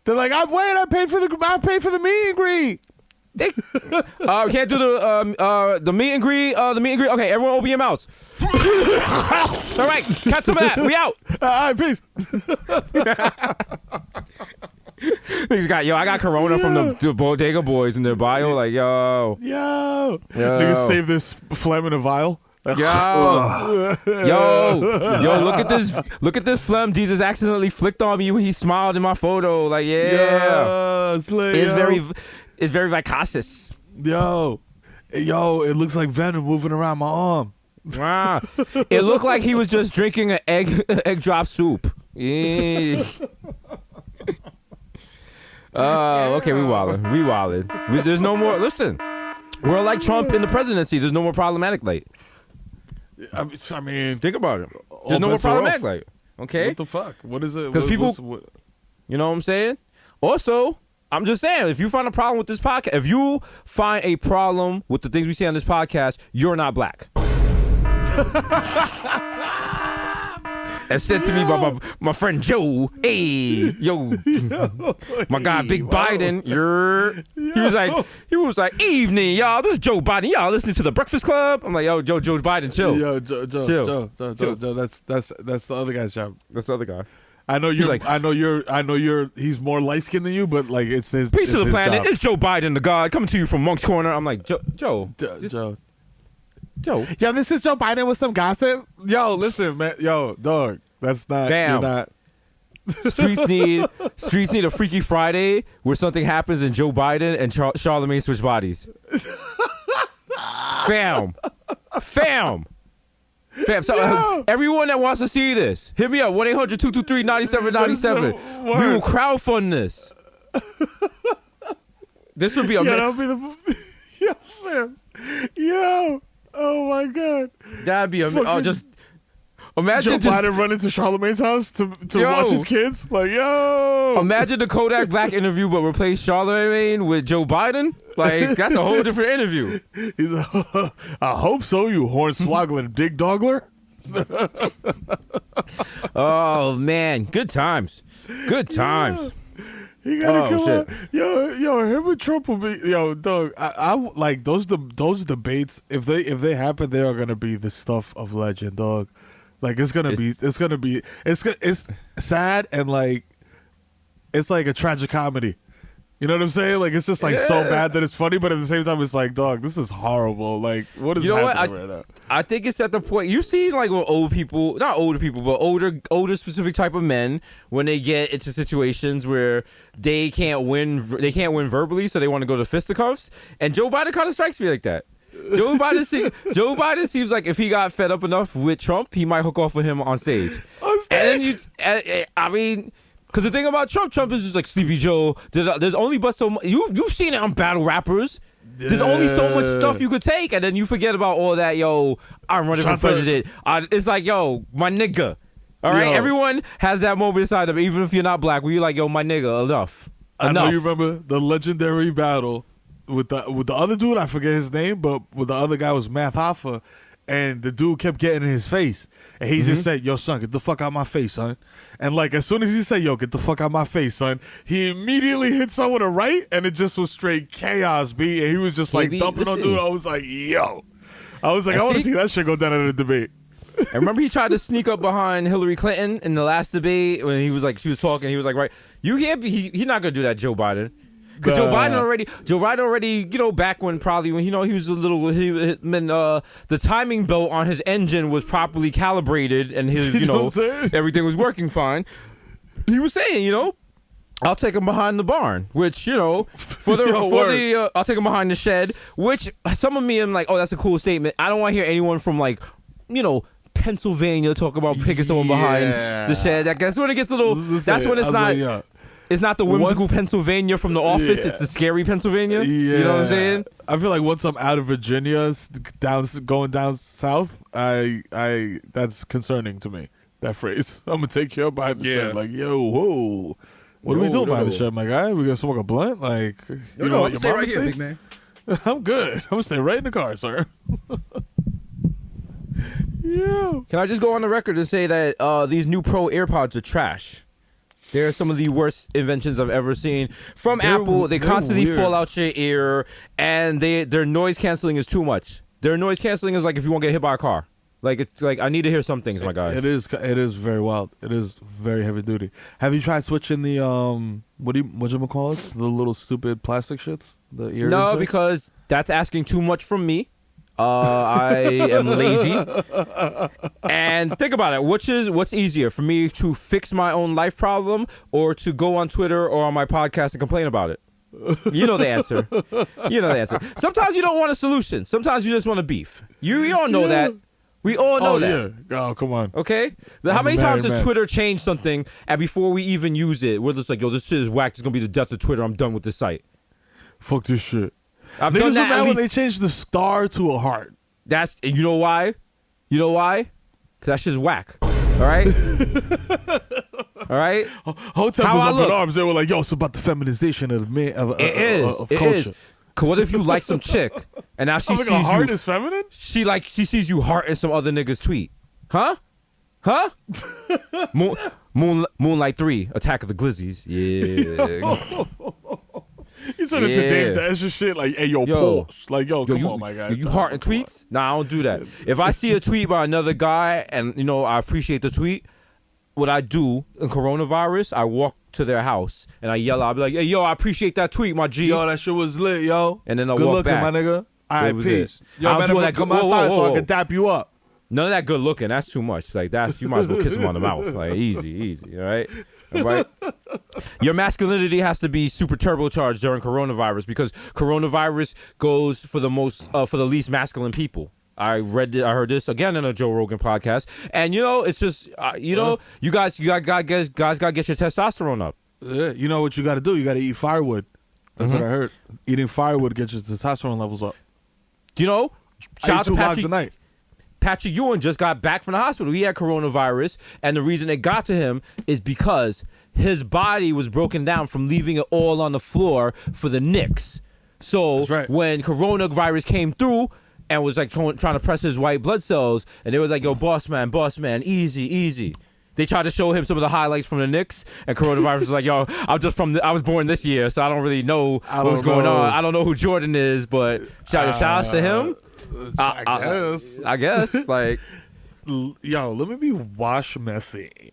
They're like, I paid for the meet and greet. We can't do the meet and greet. Okay, everyone open your mouths. All right, catch some of that. We out. All right, peace. I got Corona from the Bodega Boys in their bio. Like, yo. Niggas save this phlegm in a vial. Yo, look at this phlegm Jesus accidentally flicked on me when he smiled in my photo. Like, it's very viscous. Yo, it looks like venom moving around my arm. Wow. It looked like he was just drinking an egg drop soup. Yeah. Okay, we wildin'. There's no more. Listen, we're like Trump in the presidency. There's no more problematic light. I mean, think about it. There's no more problematic light. Okay. What the fuck? What is it? Because people, you know what I'm saying? Also, I'm just saying, if you find a problem with this podcast, if you find a problem with the things we say on this podcast, you're not black. As said to me by my friend Joe. Hey, my guy Big Biden. He was like, evening, y'all. This is Joe Biden. Y'all listening to the Breakfast Club? I'm like, Joe Biden, chill. Yo, Joe. That's the other guy's job. That's the other guy. I know you're. He's more light skinned than you, but like it's his. Peace to the planet. Job. It's Joe Biden, the God, coming to you from Monk's Corner. I'm like, Joe. Yo, this is Joe Biden with some gossip. Yo, listen, man. Yo, dog. That's not. Damn. You're not. Streets need a Freaky Friday where something happens and Joe Biden and Charlamagne switch bodies. Fam. So everyone that wants to see this, hit me up 1-800-223-9797. We will crowdfund this. This would be amazing. Yo, fam. Yo. Oh my God. That'd be amazing. Just imagine Joe Biden running to Charlamagne's house to watch his kids. Like, yo. Imagine the Kodak Black interview, but replace Charlamagne with Joe Biden. Like, that's a whole different interview. He's like, I hope so, you hornswoggling dig dogler. Oh man, good times. He gotta come out. Yo, him and Trump will be dog. I like those debates. If they happen, they are gonna be the stuff of legend, dog. Like it's sad and like it's like a tragic comedy. You know what I'm saying? Like it's just like so bad that it's funny, but at the same time it's like, dog, this is horrible. Like what is happening right now? I think it's at the point you see like with old people, not older people, but older specific type of men when they get into situations where they can't win verbally, so they want to go to fisticuffs. And Joe Biden kind of strikes me like that. Joe Biden seems like if he got fed up enough with Trump, he might hook off with him on stage. And then because the thing about Trump is just like Sleepy Joe. There's only but so much. You've seen it on battle rappers. There's only so much stuff you could take, and then you forget about all that. I'm running for president. It's like, my nigga. All right, everyone has that moment inside them, even if you're not black. Where you're like, my nigga, enough. I know you remember the legendary battle with the other dude. I forget his name, but with the other guy was Math Hoffa. and the dude kept getting in his face, and he just said, "Yo, son, get the fuck out my face, son." And like as soon as he said, "Yo, get the fuck out my face, son," he immediately hit someone to the right, and it just was straight chaos, B. And he was just like dumping on dude. I was like, "Yo," I was like, "I want to see that shit go down in a debate." I remember he tried to sneak up behind Hillary Clinton in the last debate when he was like, she was talking. He was like, "Right, you can't be." He's not gonna do that, Joe Biden. Because Joe Biden already, back when probably when he was a little, the timing belt on his engine was properly calibrated and his, everything was working fine. He was saying, I'll take him behind the barn, which, I'll take him behind the shed, which some of me am like, oh, that's a cool statement. I don't want to hear anyone from like, Pennsylvania talk about picking someone behind the shed. I guess when it gets a little, that's when it's not. It's not the whimsical Pennsylvania from The Office. It's the scary Pennsylvania. Yeah. You know what I'm saying? I feel like once I'm out of Virginia, going down south, that's concerning to me. That phrase. I'm gonna take you up behind the shed. Like, yo, whoa, what are we doing behind the shed, my guy? We gonna smoke a blunt? Like, you know what your mama say? Big man. I'm good. I'm gonna stay right in the car, sir. Yeah. Can I just go on the record and say that these new Pro AirPods are trash? They're some of the worst inventions I've ever seen from Apple. They constantly fall out your ear, and their noise canceling is too much. Their noise canceling is like if you won't get hit by a car. Like it's like I need to hear some things, my guys. It is very wild. It is very heavy duty. Have you tried switching the what you call it? The little stupid plastic shits? The ear. No, because that's asking too much from me. I am lazy. And think about it. What's easier for me to fix my own life problem or to go on Twitter or on my podcast and complain about it? You know the answer. Sometimes you don't want a solution. Sometimes you just want a beef. We all know that. We all know that. Yeah. Oh, come on. Okay? How many times does Twitter change something and before we even use it, we're just like, yo, this shit is whack. It's going to be the death of Twitter. I'm done with this site. Fuck this shit. I've done that when they changed the star to a heart. You know why? Because that shit's whack. All right? All right? Hotel was up in arms. They were like, yo, it's about the feminization of culture. It is. What if you like some chick and now she sees a heart you, is feminine? She sees you hearting some other nigga's tweet. Huh? Moonlight 3, Attack of the Glizzies. Yeah. You said it to Dame Dash and shit. Like, hey, yo, pause. Like, yo, come on, my guy. You hearting tweets? Nah, I don't do that. If I see a tweet by another guy and, I appreciate the tweet, what I do in coronavirus, I walk to their house and I yell out. I'll be like, hey, yo, I appreciate that tweet, my G. Yo, that shit was lit, yo. And then I good walk looking, back. my nigga. All right, peace. Yo, I don't do that. Come outside so I can dap you up. None of that good looking. That's too much. Like, you might as well kiss him on the mouth. Like, easy, all right? All right? Your masculinity has to be super turbocharged during coronavirus because coronavirus goes for the least masculine people. I heard this again in a Joe Rogan podcast, and it's just you guys gotta get your testosterone up. Yeah, you know what you got to do? You got to eat firewood. That's what I heard. Eating firewood gets your testosterone levels up. Shout out to logs a night. Patrick Ewing just got back from the hospital. He had coronavirus, and the reason it got to him is because his body was broken down from leaving it all on the floor for the Knicks. So when coronavirus came through and was like trying to press his white blood cells, and they was like, yo, boss man, easy. They tried to show him some of the highlights from the Knicks, and coronavirus was like, yo, I was born this year, so I don't really know what's going on. I don't know who Jordan is, but shout outs to him. I guess. Like, yo, let me be wash methy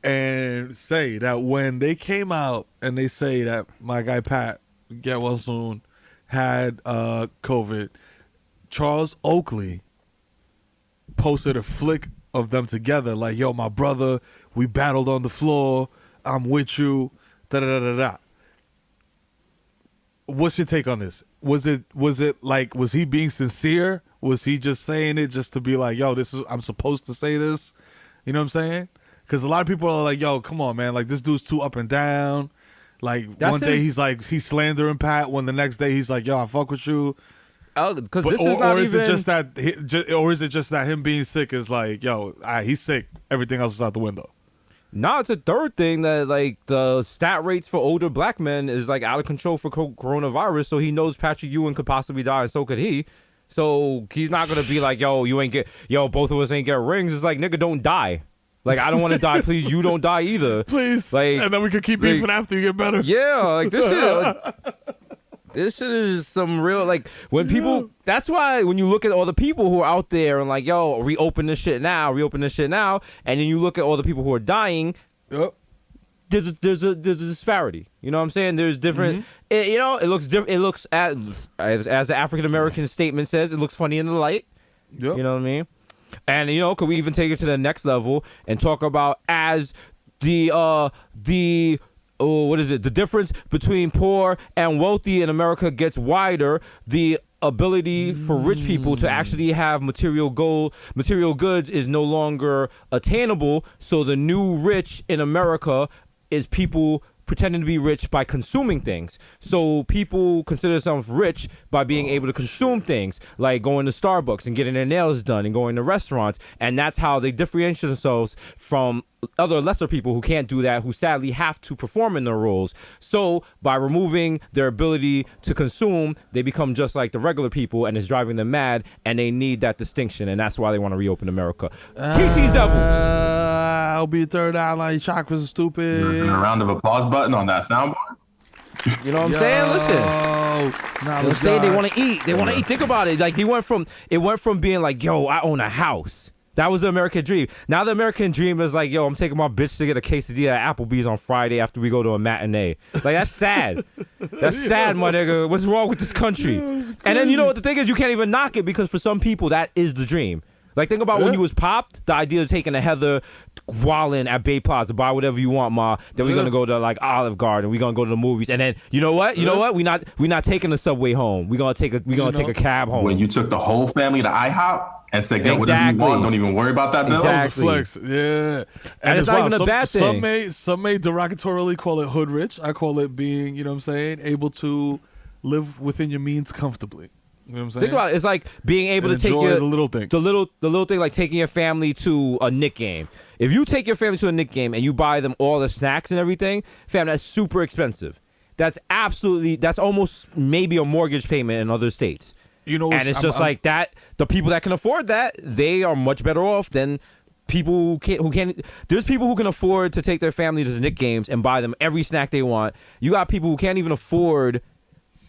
and say that when they came out and they say that my guy Pat, get well soon, had COVID, Charles Oakley posted a flick of them together, like, yo, my brother, we battled on the floor, I'm with you, da-da-da-da-da. What's your take on this? Was it like, was he being sincere? Was he just saying it just to be like, yo, I'm supposed to say this? You know what I'm saying? Because a lot of people are like, yo, come on, man. Like, this dude's too up and down. Like, one day he's like, he's slandering Pat. When the next day he's like, yo, I fuck with you. Because this is not even... Is it just that him being sick is like, yo, he's sick. Everything else is out the window. No, it's a third thing that, like, the stat rates for older black men is, like, out of control for coronavirus, so he knows Patrick Ewing could possibly die, and so could he. So he's not gonna be like, both of us ain't get rings. It's like, nigga, don't die. Like, I don't want to die. Please, you don't die either. Please. Like, and then we can keep beefing after you get better. Yeah, like this shit. This shit is some real, like, when people. That's why when you look at all the people who are out there and like, yo, reopen this shit now, and then you look at all the people who are dying. Yep. There's a disparity. You know what I'm saying? There's different. It looks different. It looks as the African American statement says, it looks funny in the light. Yep. You know what I mean? And could we even take it to the next level and talk about as the difference between poor and wealthy in America gets wider, the ability for rich people to actually have material goods is no longer attainable. So the new rich in America is people pretending to be rich by consuming things. So people consider themselves rich by being able to consume things, like going to Starbucks and getting their nails done and going to restaurants. And that's how they differentiate themselves from other lesser people who can't do that, who sadly have to perform in their roles. So by removing their ability to consume, they become just like the regular people, and it's driving them mad, and they need that distinction, and that's why they want to reopen America. TC's Devils. I'll be third eye line. Chakras are stupid. A round of applause button on that soundboard. You know what I'm saying? Listen. They're saying they want to eat. They want to eat. Think about it. Like, it went from being like, yo, I own a house. That was the American dream. Now the American dream is like, yo, I'm taking my bitch to get a quesadilla at Applebee's on Friday after we go to a matinee. Like, that's sad. That's sad, my nigga. What's wrong with this country? And then, you know what the thing is? You can't even knock it, because for some people, that is the dream. Like, think about when you was popped, the idea of taking a Heather wildin' at Bay Plaza, buy whatever you want, ma. Then we're gonna go to like Olive Garden. We're gonna go to the movies, and then you know what? We not taking the subway home. We're gonna take a cab home. When you took the whole family to IHOP and said, get whatever you want, don't even worry about that bill. Exactly. That was a flex. Yeah. And it's not even a bad thing. Some may derogatorily call it hood rich. I call it being, you know what I'm saying, able to live within your means comfortably. You know what I'm saying? Think about it. It's like being able to take the little things. The little thing, like taking your family to a Knick game. If you take your family to a Knick game and you buy them all the snacks and everything, fam, that's super expensive. That's almost maybe a mortgage payment in other states. You know, and it's just like that. The people that can afford that, they are much better off than people who can't. There's people who can afford to take their family to the Knick games and buy them every snack they want. You got people who can't even afford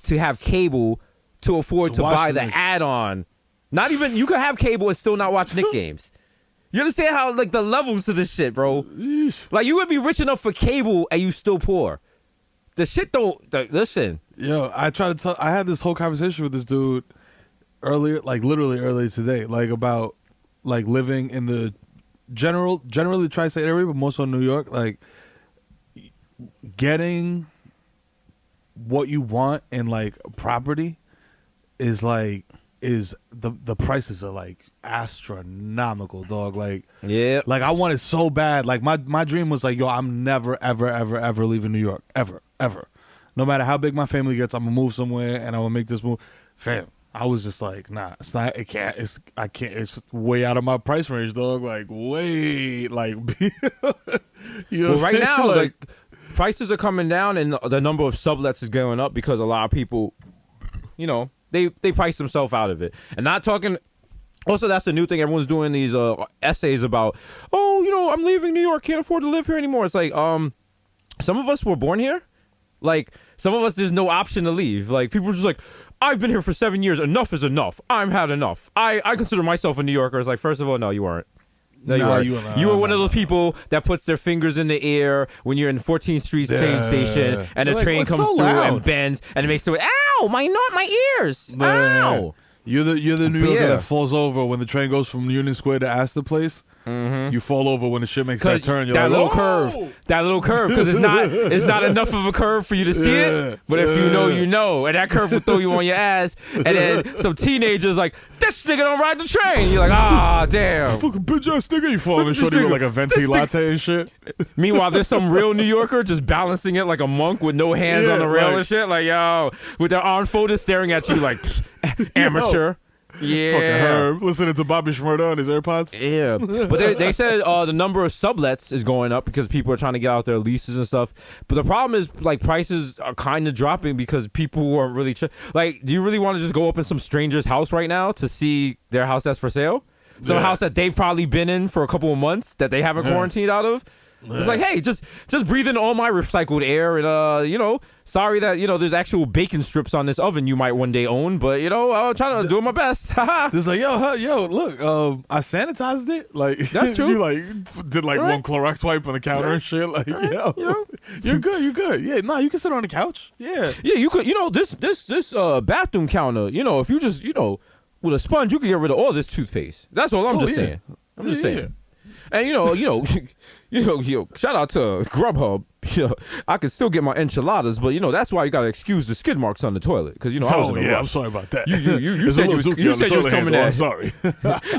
to have cable to afford to buy the add-on. Not even, you could have cable and still not watch Knick games. You understand how, like, the levels to this shit, bro? Like, you would be rich enough for cable and you still poor. The shit listen. Yo, I had this whole conversation with this dude earlier, like literally earlier today, like about like living in the generally tri-state area, but more so New York, like getting what you want in like property is the prices are like astronomical, dog. Like, yeah, like I want it so bad. Like my dream was like, yo, I'm never ever leaving New York, ever. No matter how big my family gets, I'm gonna move somewhere and I'm gonna make this move. Fam, I was just like, nah, it's not. It can't. I can't. It's way out of my price range, dog. Like, way, like, you know. Well, right now, like prices are coming down and the number of sublets is going up because a lot of people, you know, they price themselves out of it. And not talking. Also, that's the new thing. Everyone's doing these essays about, oh, you know, I'm leaving New York, can't afford to live here anymore. It's like, some of us were born here. Like, some of us, there's no option to leave. Like, people are just like, I've been here for 7 years. Enough is enough. I've had enough. I consider myself a New Yorker. It's like, first of all, no, you weren't. No, you weren't. You were one of those people that puts their fingers in the air when you're in 14th Street train station and a train comes through and bends and it makes the ow, my ears. Ow. You're the New Yorker that falls over when the train goes from Union Square to Astor Place. Mm-hmm. You fall over when the shit makes that turn. You're that like, little curve, because it's not enough of a curve for you to see it. But if you know, you know, and that curve will throw you on your ass. And then some teenagers like, this nigga don't ride the train. You're like, ah, damn, fucking bitch ass nigga. You fall and shorty with like a venti latte and shit. Meanwhile, there's some real New Yorker just balancing it like a monk with no hands on the rail and shit. Like, yo, with their arm folded, staring at you like amateur. Yeah. Fucking Herb listening to Bobby Shmurda on his AirPods. Yeah, but they said the number of sublets is going up because people are trying to get out their leases and stuff. But the problem is like prices are kind of dropping because people aren't really like. Do you really want to just go up in some stranger's house right now to see their house that's for sale? Some house that they've probably been in for a couple of months that they haven't quarantined out of. It's like, hey, just breathe in all my recycled air, and sorry that there's actual bacon strips on this oven you might one day own, but I'm trying to do my best. It's like, yo, look, I sanitized it. Like that's true. You did one Clorox wipe on the counter and shit. Like, you're good. Yeah, no, you can sit on the couch. Yeah, you could. This bathroom counter. If you just with a sponge, you can get rid of all this toothpaste. That's all I'm just saying. I'm just saying. And shout out to Grubhub. I can still get my enchiladas, but that's why you gotta excuse the skid marks on the toilet because I was in a rush. I'm sorry about that. You said you was coming at. Sorry.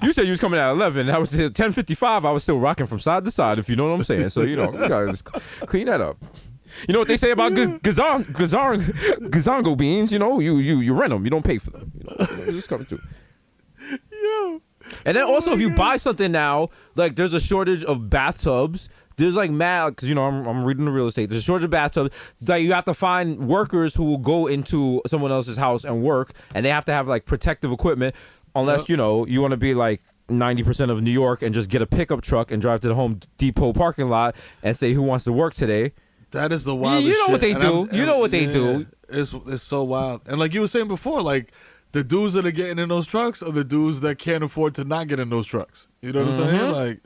You said you was coming at 11. I was at 10:55. I was still rocking from side to side. If you know what I'm saying. So you gotta just clean that up. You know what they say about gazongo beans? You rent them. You don't pay for them. Just coming through. Yo. And then also, if you buy something now, like there's a shortage of bathtubs. There's like mad, because I'm reading the real estate. There's a shortage of bathtubs. Like you have to find workers who will go into someone else's house and work, and they have to have like protective equipment, unless you want to be like 90% of New York and just get a pickup truck and drive to the Home Depot parking lot and say who wants to work today. That is the wildest You know what they shit. do. You know what they do. It's so wild. And like you were saying before, like. The dudes that are getting in those trucks are the dudes that can't afford to not get in those trucks. You know what I'm saying? Like,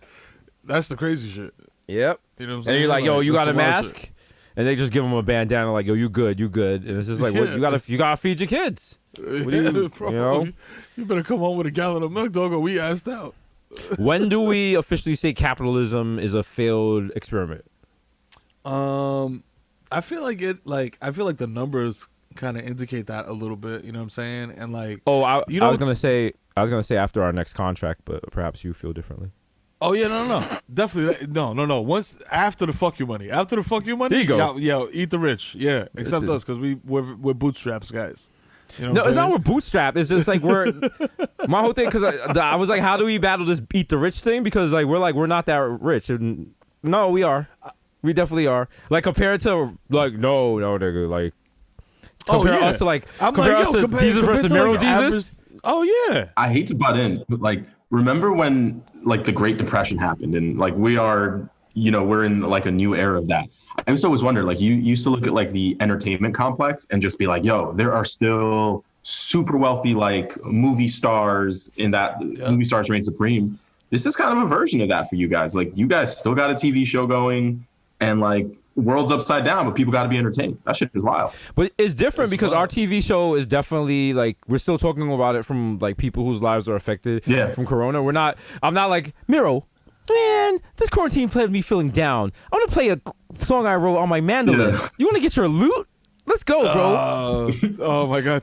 that's the crazy shit. Yep. You know what I'm saying? And you're like, yo, you got a mask? Shit. And they just give them a bandana like, yo, you good. And it's just like, what, you gotta feed your kids. What do bro, you better come home with a gallon of milk, dog, or we assed out. When do we officially say capitalism is a failed experiment? I feel like the numbers kind of indicate that a little bit, you know what I'm saying? And like, I was gonna say after our next contract, but perhaps you feel differently. Oh yeah, no, definitely, no. Once after the fuck you money, there you go. Yo, eat the rich, yeah. Except us, because we're bootstraps guys. You know no, it's not we're bootstrap. It's just like we're my whole thing. Because I was like, how do we battle this eat the rich thing? Because like we're not that rich. And no, we are. We definitely are. Like compared to like no, nigga, like. Compare us to like Jesus versus Mero Jesus. Oh yeah. I hate to butt in, but like remember when like the Great Depression happened and like we're in like a new era of that. I just always wondered, like you used to look at like the entertainment complex and just be like, yo, there are still super wealthy like movie stars in that movie stars reign supreme. This is kind of a version of that for you guys. Like you guys still got a TV show going and like world's upside down, but people got to be entertained. That shit is wild. But it's different because our TV show is definitely like we're still talking about it from like people whose lives are affected from Corona. I'm not like Mero. Man, this quarantine played me feeling down. I want to play a song I wrote on my mandolin. You want to get your loot? Let's go, bro. Oh my God.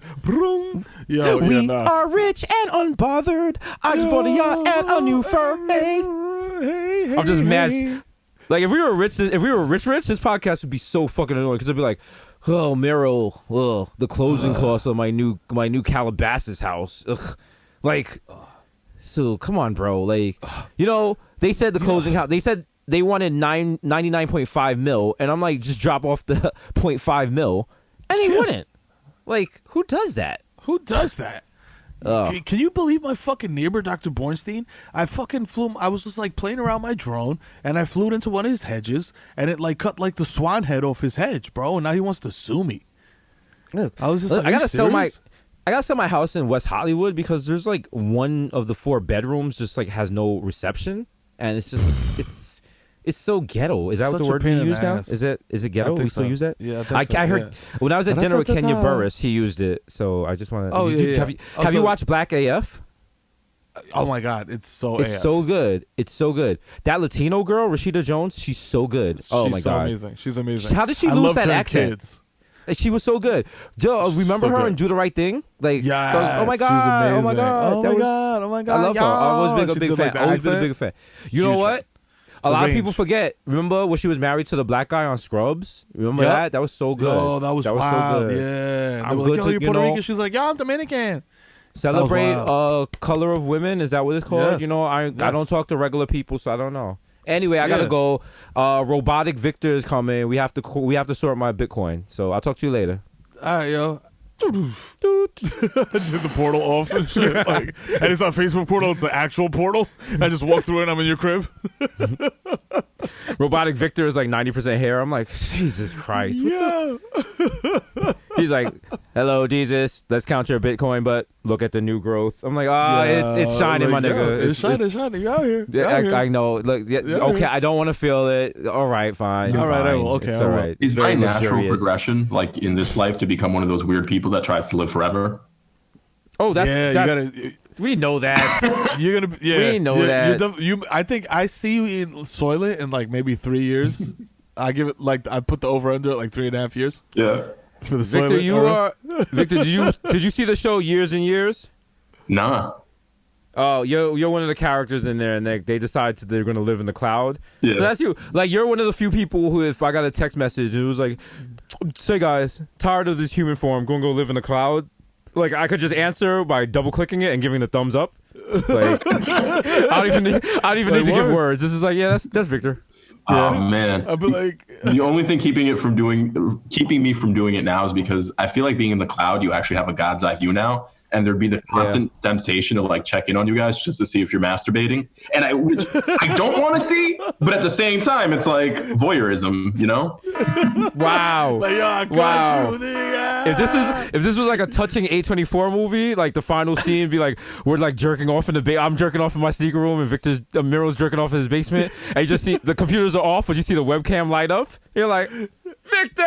We are rich and unbothered. I just bought a yacht and a new fur. Hey. I'm just mad. Like if we were rich, this podcast would be so fucking annoying because it'd be like, oh Mero, the closing costs of my new Calabasas house. Ugh. Like, so come on, bro. Like, they said the closing house. They said they wanted 99.5 mil, and I'm like, just drop off the 0.5 mil, and they wouldn't. Like, who does that? Can you believe my fucking neighbor, Dr. Bornstein? I was just like playing around my drone and I flew into one of his hedges and it like cut like the swan head off his hedge, bro. And now he wants to sue me. Look, I was just like, I gotta sell my house in West Hollywood because there's like one of the 4 bedrooms just like has no reception. And it's just, it's so ghetto. Is that what the word we use now? Is it ghetto? We still use that? Yeah, I heard when I was at dinner with Kenya Burris, he used it. So I just want to. Oh, yeah. Have you watched Black AF? Oh my God, it's so good. It's so good. That Latino girl, Rashida Jones, she's so good. My God, She's amazing. How did she lose that accent? Kids. She was so good. Remember her and Do the Right Thing? Like, oh my God, oh my God, oh my God. I love her. I was a big fan. Always been a big fan. You know what? A lot of people forget. Remember when she was married to the black guy on Scrubs? Remember that? That was so good. Oh, that was wild. So good. Yeah. I'm good. You're Puerto Rican. She's like, yo, I'm Dominican. Celebrate color of women. Is that what it's called? Yes. You know, I don't talk to regular people, so I don't know. Anyway, I gotta go. Robotic Victor is coming. We have to sort my Bitcoin. So I'll talk to you later. All right, yo. Just hit the portal off and shit. Like, and it's not Facebook portal, it's the actual portal. I just walk through it and I'm in your crib. Robotic Victor is like 90% hair. I'm like, Jesus Christ. Yeah. He's like, hello, Jesus. Let's count your Bitcoin, but look at the new growth. I'm like, it's shining, like, my nigga. It's shining. You out here. You out here. I know. Look, okay, I don't want to feel it. All right, fine. All right, fine. I will. Okay, it's I all will. right. Is Very my natural luxurious. progression, like in this life, to become one of those weird people that tries to live forever? Oh, that's you gotta. We know that. You're gonna. Yeah, we know that. I think I see you in Soylent in like maybe 3 years. I give it like I put the over under at like 3.5 years. Yeah. For the Victor, Soylent you era. are. Victor, did you see the show Years and Years? Nah. Oh, you're one of the characters in there, and they decide they're going to live in the cloud. Yeah. So that's you. Like, you're one of the few people who, if I got a text message and it was like, "Say guys, tired of this human form, going to go live in the cloud," like I could just answer by double clicking it and giving the thumbs up. Like, I don't even need to give words. This is like, yeah, that's Victor. Oh man. I'd be like, The only thing keeping me from doing it now is because I feel like being in the cloud, you actually have a God's eye view now, and there'd be the constant temptation to like check in on you guys just to see if you're masturbating, and which I don't want to see, but at the same time, it's like voyeurism, you know? Wow. like, yo, I got Wow. you, nigga. If this was like a touching A24 movie, like the final scene be like, we're like jerking off in the I'm jerking off in my sneaker room and Mero's jerking off in his basement, and you just see the computers are off, but you see the webcam light up. You're like, Victor!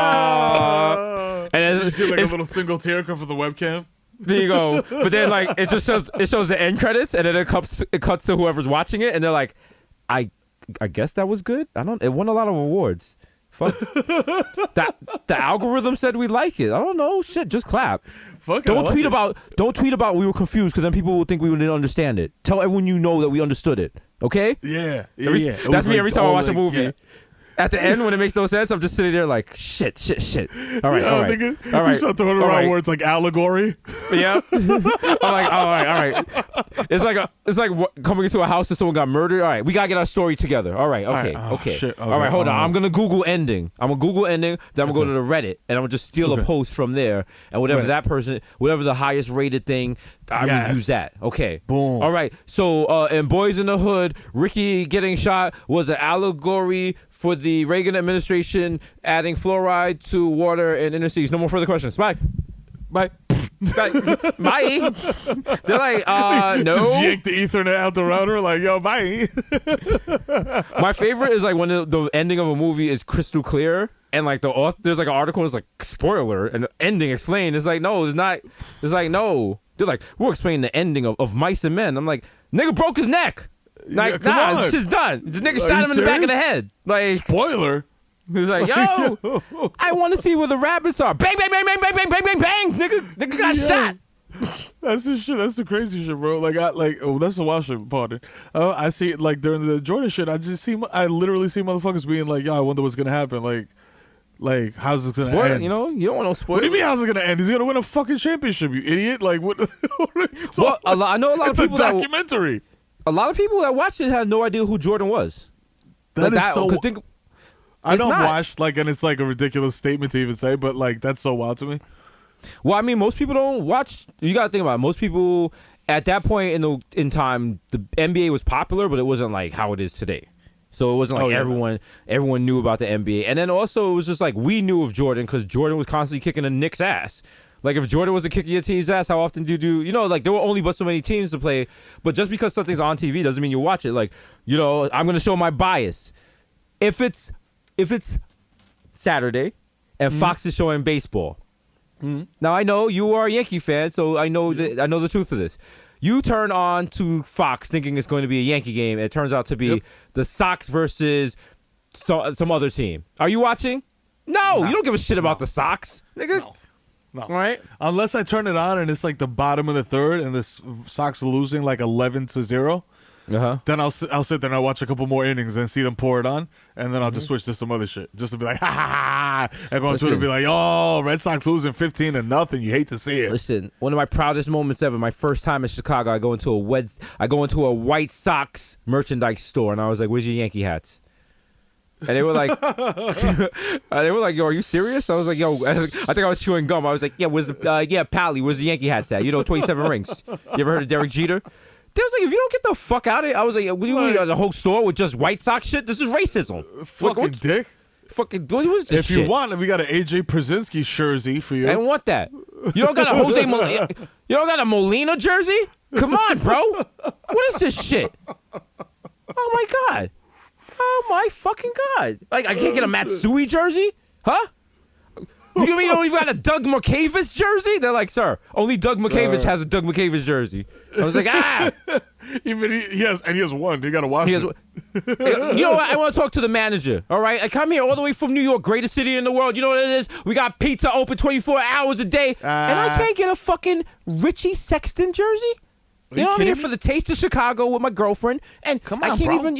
Aww. And You see like a little single tear come from the webcam. there you go. But then like it shows the end credits, and then it cuts to whoever's watching it, and they're like, I guess that was good. It won a lot of awards. Fuck. The algorithm said we like it. I don't know. Shit, just clap. Fuck, Don't tweet about we were confused, because then people will think we didn't understand it. Tell everyone you know that we understood it. Okay? Yeah. That's me every time I watch a movie. Yeah. At the end, when it makes no sense, I'm just sitting there like, shit. All right, all right. Nigga, All right. You start throwing all around right. words like allegory. Yeah. I'm like, all right. It's like coming into a house and someone got murdered. All right, we gotta get our story together. All right, okay, All right. Oh, okay. shit. All right, Okay. hold on. I'm gonna Google ending. Then I'm gonna go to the Reddit, and I'm gonna just steal a post from there, and whatever whatever the highest rated thing, I will use that. Okay. Boom. All right. So in Boys in the Hood, Ricky getting shot was an allegory for the Reagan administration adding fluoride to water in inner cities. No more further questions. Bye. Bye. Bye. They're like, no. Just yank the Ethernet out the router, like, yo, bye. My favorite is like when the ending of a movie is crystal clear, and like there's like an article that's like spoiler and the ending explained. It's like, no, it's not. It's like, no. They're like, we'll explain the ending of Mice and Men. I'm like, nigga broke his neck. Like, come on. it's just done. The nigga Are shot you him in the back of the serious? head. Like, Spoiler. he was like, yo, I want to see where the rabbits are. Bang, bang, bang, bang, bang, bang, bang, bang, bang. Nigga got shot. That's the shit. That's the crazy shit, bro. Like, that's the wild shit. Pardon. I see it like during the Jordan shit. I literally see motherfuckers being like, yo, I wonder what's gonna happen. Like, how's this gonna Spoiler, end? you know, you don't want no spoilers. What do you mean, how's it gonna end? He's gonna win a fucking championship, you idiot! Like, what? Well, I know a lot of it's people a documentary. A lot of people that watched it had no idea who Jordan was. That Like is so. I it's don't not. watch and it's like a ridiculous statement to even say, but like that's so wild to me. Well, I mean, most people don't watch. You got to think about it. Most people at that point in time, the NBA was popular, but it wasn't like how it is today. So it wasn't like everyone knew about the NBA. And then also it was just like we knew of Jordan because Jordan was constantly kicking the Knicks' ass. Like if Jordan wasn't kicking your team's ass, how often do you do? You know, like there were only but so many teams to play. But just because something's on TV doesn't mean you watch it. Like, you know, I'm gonna show my bias. If it's Saturday and Fox is showing baseball. Now I know you are a Yankee fan, so I know the truth of this. You turn on to Fox thinking it's going to be a Yankee game. And it turns out to be the Sox versus some other team. Are you watching? No, you don't give a shit about the Sox, nigga. No. Right? Unless I turn it on and it's like the bottom of the third and the Sox are losing like 11-0. then I'll sit there and I'll watch a couple more innings and see them pour it on, and then I'll just switch to some other shit, just to be like, ha ha ha, and go on Twitter and be like, oh, Red Sox losing 15-0. You hate to see it. Listen, one of my proudest moments ever. My first time in Chicago, I go into a White Sox merchandise store, and I was like, "Where's your Yankee hats?" And they were like, "Yo, are you serious?" I was like, "Yo," I think I was chewing gum. I was like, "Yeah, Pally, where's the Yankee hats at? 27 rings. You ever heard of Derek Jeter?" They was like, "If you don't get the fuck out of here," I was like, "The whole store with just White Sox shit? This is racism." Fucking dick. Fucking what was this shit? If you want, we got an AJ Przinsky jersey for you. I don't want that. You don't got a you don't got a Molina jersey? Come on, bro. What is this shit? Oh my god. Oh my fucking god! Like I can't get a Matsui jersey, huh? You mean you don't even got a Doug McCavish jersey? They're like, sir, only Doug McCavish has a Doug McCavish jersey. I was like, Even he has one. You gotta watch it. You know what? I want to talk to the manager. All right, I come here all the way from New York, greatest city in the world. You know what it is? We got pizza open 24 hours a day, and I can't get a fucking Richie Sexton jersey. You know, I'm here for the taste of Chicago with my girlfriend, and I can't even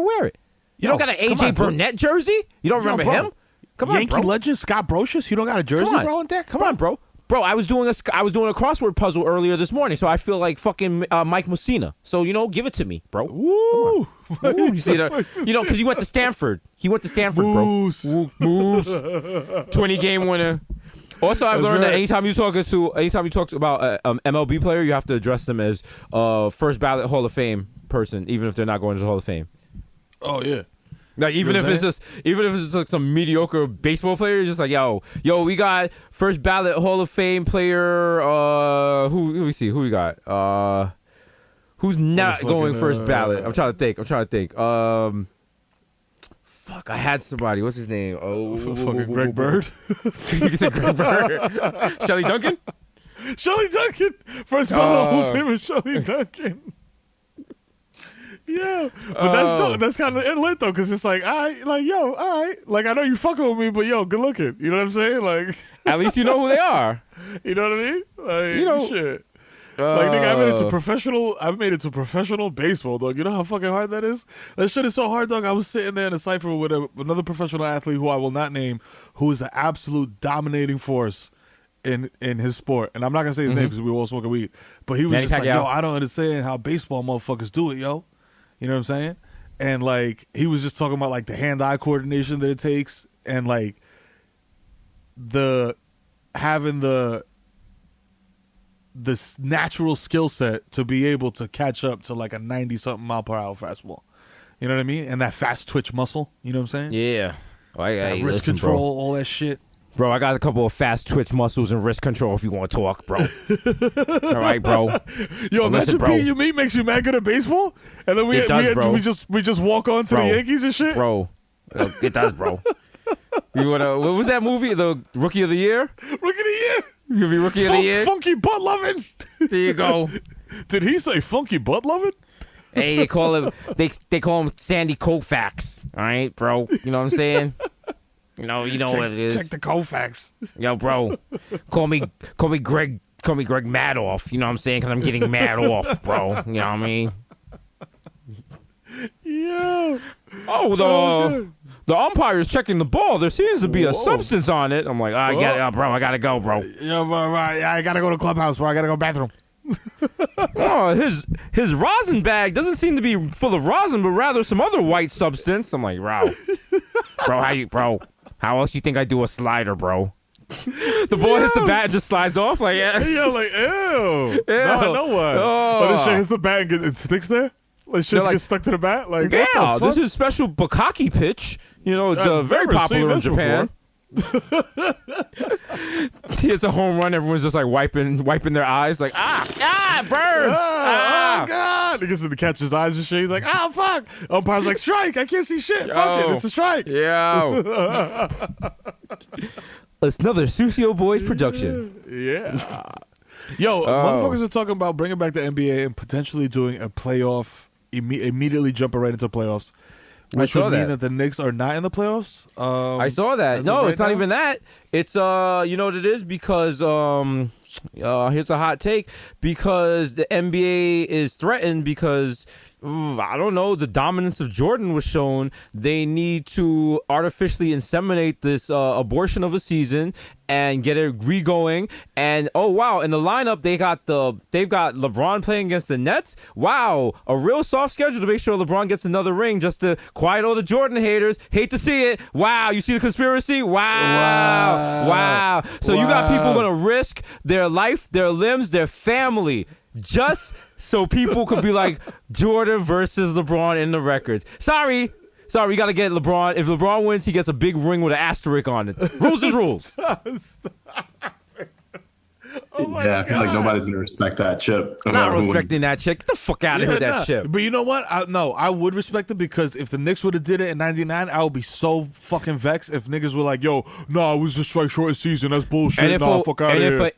wear it. You don't got an AJ Burnett jersey? You don't remember him? Come on, Yankee legend Scott Brocious. You don't got a jersey, bro, in there? Come on, bro. Bro, I was doing a crossword puzzle earlier this morning, so I feel like fucking Mike Mussina. So give it to me, bro. Woo! You see that? Because he went to Stanford. Bro. Moose. 20-game winner. Also, I've learned that anytime you talk about an MLB player, you have to address them as first ballot Hall of Fame person, even if they're not going to the Hall of Fame. Oh yeah. Like even if it's just like some mediocre baseball player, you're just like yo, we got first ballot Hall of Fame player. Who we got? Who's not going first ballot? I'm trying to think. Fuck, I had somebody. What's his name? Fucking Greg Bird. You said Greg Bird. Shelly Duncan. First ballot Hall of Famer Shelly Duncan. Yeah, but that's kind of lit though, because it's like, all right, like I know you fucking with me, but yo, good looking. You know what I'm saying? Like, at least you know who they are. You know what I mean? Like, shit. Like, nigga, I made it to professional baseball, dog. You know how fucking hard that is? That shit is so hard, dog. I was sitting there in a cypher with another professional athlete who I will not name, who is an absolute dominating force in his sport. And I'm not gonna say his name because we were all smoking weed. But he was just like, yo, I don't understand how baseball motherfuckers do it, yo. You know what I'm saying? And like he was just talking about like the hand-eye coordination that it takes, and like having the natural skill set to be able to catch up to like a 90-something mile per hour fastball. You know what I mean? And that fast twitch muscle. You know what I'm saying? Yeah. That wrist control, all that shit. Bro, I got a couple of fast twitch muscles and wrist control if you want to talk, bro. All right, bro. Yo, imagine beating your meat makes you mad good at baseball, and then we just walk on to the Yankees and shit. Bro, it does, bro. What was that movie? The Rookie of the Year? Rookie of the Year. You gonna be Rookie of the Year? Funky butt loving. There you go. Did he say funky butt loving? Hey, they call him Sandy Koufax. All right, bro. You know what I'm saying? You know what it is. Check the Koufax. Yo, bro. Call me Greg Madoff. You know what I'm saying? Because I'm getting mad off, bro. You know what I mean? Yeah. Oh, the umpire's checking the ball. There seems to be a substance on it. I'm like, I gotta go, bro. Yeah, bro, I gotta go to the clubhouse, bro. I gotta go to the bathroom. Oh, his rosin bag doesn't seem to be full of rosin, but rather some other white substance. I'm like, bro, how else you think I do a slider, bro? The ball hits the bat and just slides off, like like ew. Now I know why. Oh, this shit hits the bat and it sticks there. Like shit gets stuck to the bat. Like yeah, what the fuck? This is special bukkake pitch. You know, it's very popular in Japan. It's a home run. Everyone's just like wiping their eyes, like burns. Oh god! He gets to catch his eyes and shit. He's like, oh fuck! Umpire's like, strike! I can't see shit. Fuck it, it's a strike. Yo. It's another Susio Boys production. Yeah. Yo, motherfuckers are talking about bringing back the NBA and potentially doing a playoff, immediately jumping right into playoffs. Which would mean that the Knicks are not in the playoffs. I saw that. No, it's not even that. It's you know what it is? Because here's a hot take. Because the NBA is threatened because I don't know. The dominance of Jordan was shown. They need to artificially inseminate this abortion of a season and get it re-going. And oh wow, in the lineup they've got LeBron playing against the Nets. Wow, a real soft schedule to make sure LeBron gets another ring just to quiet all the Jordan haters. Hate to see it. Wow, you see the conspiracy? Wow. So you got people gonna risk their life, their limbs, their family just so people could be like Jordan versus LeBron in the records. Sorry, we got to get LeBron. If LeBron wins, he gets a big ring with an asterisk on it. Rules is rules. I feel like nobody's gonna respect that chip. Not respecting that chip. Get the fuck out of here with that chip. But you know what? I would respect it because if the Knicks would have did it in '99, I would be so fucking vexed if niggas were like, "Yo, no, it was a strike short season. That's bullshit. Fuck out of here."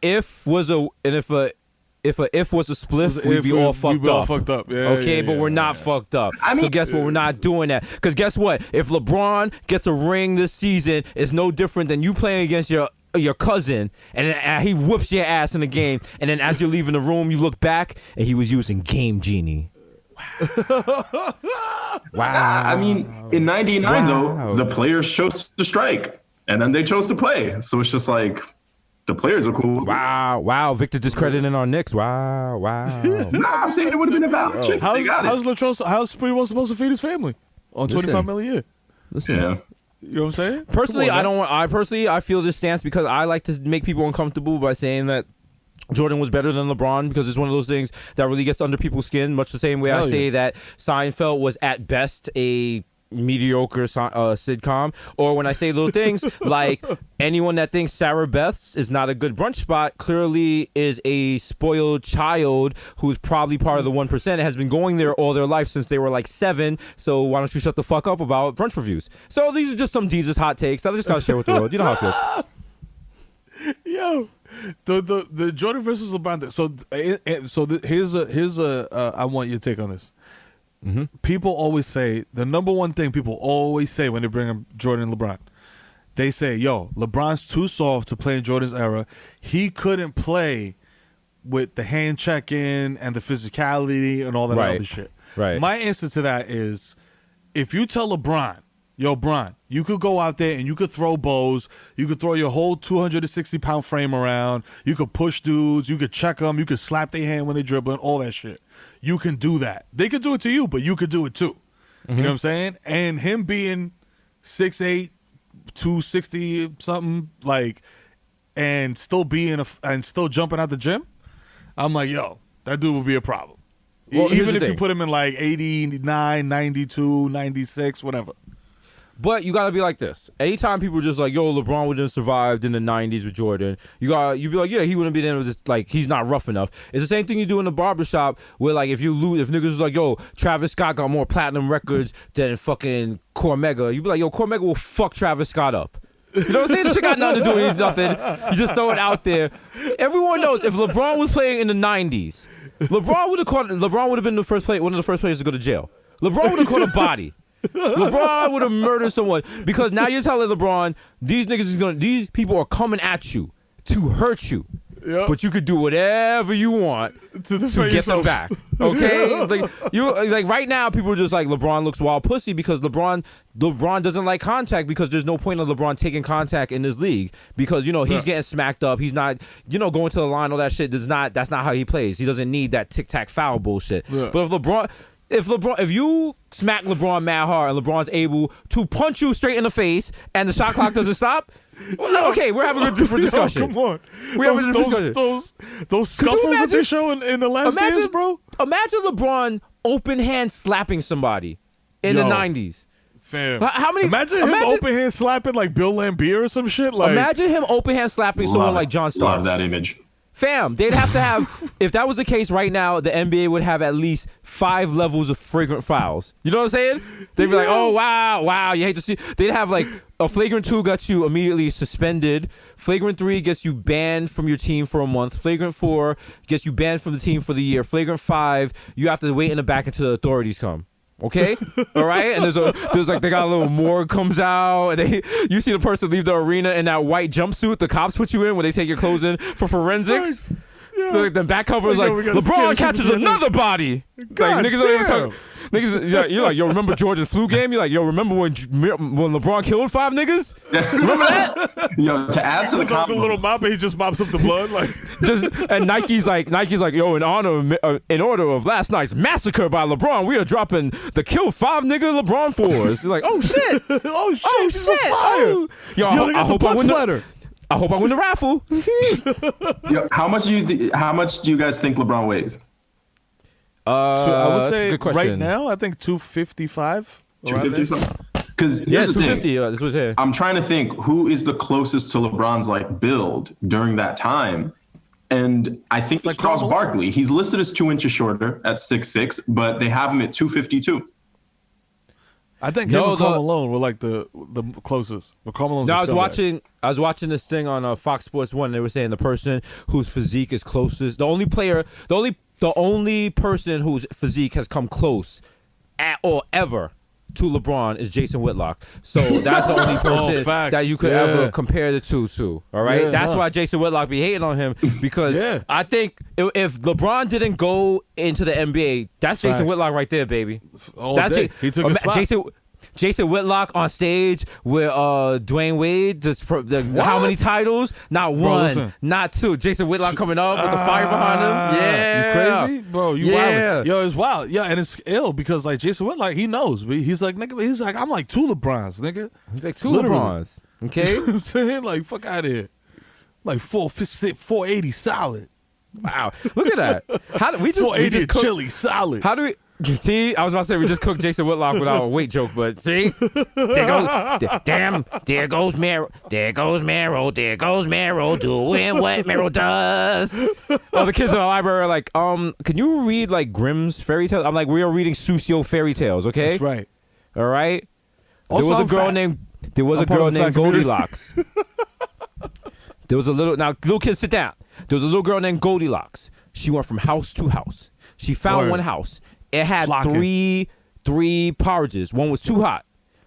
If a if was a spliff, we'd be all fucked up. Yeah, but we're not fucked up. So guess what? We're not doing that. Because guess what? If LeBron gets a ring this season, it's no different than you playing against your cousin, and he whoops your ass in the game, and then as you're leaving the room, you look back, and he was using Game Genie. Wow. I mean, in '99 though, the players chose to strike, and then they chose to play. So it's just like. The players are cool. Wow. Victor discrediting our Knicks. Wow. Nah, I'm saying it would have been a valid chick. How's Pretty Well supposed to feed his family on $25 million a year? Listen. Yeah. You know what I'm saying? Personally, I feel this stance because I like to make people uncomfortable by saying that Jordan was better than LeBron because it's one of those things that really gets under people's skin, much the same way I say that Seinfeld was at best a mediocre sitcom, or when I say little things like anyone that thinks Sarah Beth's is not a good brunch spot clearly is a spoiled child who's probably part of the 1% and has been going there all their life since they were like 7. So why don't you shut the fuck up about brunch reviews? So these are just some Jesus hot takes that I just gotta share with the world. You know how it feels. Yo, the Jordan versus LeBron thing. So here's a I want your take on this. Mm-hmm. People always say the number one thing people always say when they bring up Jordan and LeBron, they say, "Yo, LeBron's too soft to play in Jordan's era. He couldn't play with the hand checking and the physicality and all that other shit." Right. My answer to that is, if you tell LeBron, "Yo, Bron, you could go out there and you could throw bows, you could throw your whole 260-pound frame around, you could push dudes, you could check them, you could slap their hand when they dribbling, all that shit. You can do that. They could do it to you, but you could do it too." Mm-hmm. You know what I'm saying? And him being 6'8", 260 something, like, and still jumping out the gym, I'm like, yo, that dude would be a problem. Well, even if you put him in like 89, 92, 96, whatever. But you gotta be like this. Anytime people are just like, "Yo, LeBron wouldn't have survived in the '90s with Jordan," you be like, "Yeah, he wouldn't be there with this, like he's not rough enough." It's the same thing you do in the barbershop where like if niggas is like, "Yo, Travis Scott got more platinum records than fucking Cormega," you be like, "Yo, Cormega will fuck Travis Scott up." You know what I'm saying? This shit got nothing to do with nothing. You just throw it out there. Everyone knows if LeBron was playing in the '90s, LeBron would have been one of the first players to go to jail. LeBron would have caught a body. LeBron would have murdered someone because now you're telling LeBron these people are coming at you to hurt you. Yep. But you could do whatever you want to get them back. Okay? like right now people are just like LeBron looks wild pussy because LeBron doesn't like contact because there's no point of LeBron taking contact in this league because he's getting smacked up. He's not going to the line, all that shit. That's not how he plays. He doesn't need that tic-tac foul bullshit. Yeah. But if you smack LeBron mad hard and LeBron's able to punch you straight in the face and the shot clock doesn't stop, well, okay, we're having a different discussion. Come on, those scuffles that they show in the last dance, bro. Imagine LeBron open hand slapping somebody in the '90s. Fam, imagine him open hand slapping like Bill Lambier or some shit. Like, imagine him open hand slapping someone like John Starks. Love that image. Fam, they'd have to have, if that was the case right now, the NBA would have at least 5 levels of flagrant fouls. You know what I'm saying? They'd be like, "Oh, wow, you hate to see." They'd have like a flagrant 2 gets you immediately suspended. Flagrant 3 gets you banned from your team for a month. Flagrant 4 gets you banned from the team for the year. Flagrant 5, you have to wait in the back until the authorities come. Okay, all right, and there's like they got a little morgue comes out, and you see the person leave the arena in that white jumpsuit the cops put you in when they take your clothes in for forensics. Yeah. The back cover is like LeBron catches another body. Like niggas don't even talk. Niggas, you're like, yo, remember Georgia's flu game? You're like, yo, remember when LeBron killed 5 niggas? Remember that? Yo, to add to the the little mop, he just mops up the blood, like. And Nike's like, yo, in order of last night's massacre by LeBron, we are dropping the kill 5 nigga LeBron 4s. You're like, oh shit, oh shit, fire. Yo, I hope I win the raffle. Yo, how much do you guys think LeBron weighs? I would that's a say good question. right now, I think 255. 250 something? Because Yeah, 250. This was here. I'm trying to think who is the closest to LeBron's like build during that time. And I think it's Charles Barkley. He's listed as 2 inches shorter at 6'6", but they have him at 252. I think him and Karl Malone were like the closest. But Karl Malone's I was watching this thing on Fox Sports 1. They were saying the person whose physique is closest, the only person whose physique has come close or ever to LeBron is Jason Whitlock. So that's the only person that you could ever compare the two to. All right, that's why Jason Whitlock be hating on him, because I think if LeBron didn't go into the NBA, that's Jason Whitlock right there, baby. He took a spot. Jason Whitlock on stage with Dwayne Wade, how many titles? Not one, not 2. Jason Whitlock coming up with the fire behind him. Yeah, you crazy, bro? You wild? Yo, it's wild. Yeah, and it's ill because like Jason Whitlock, he knows. He's like, nigga, he's like, I'm like 2 LeBrons, nigga. He's like 2 LeBrons. Okay, you know what I'm saying, like, fuck out of here. Like 480 solid. Wow, look at that. How do we just 480 chili solid? How do we? See, I was about to say we just cooked Jason Whitlock without a weight joke, but see, there goes Mero, doing what Mero does. Oh, the kids in the library are like, can you read like Grimm's fairy tales? I'm like, we are reading Susio fairy tales, okay? That's right. All right. Also, there was a girl named Goldilocks. There was a little kids sit down. There was a little girl named Goldilocks. She went from house to house. She found one house. It had three porridges. One was too hot.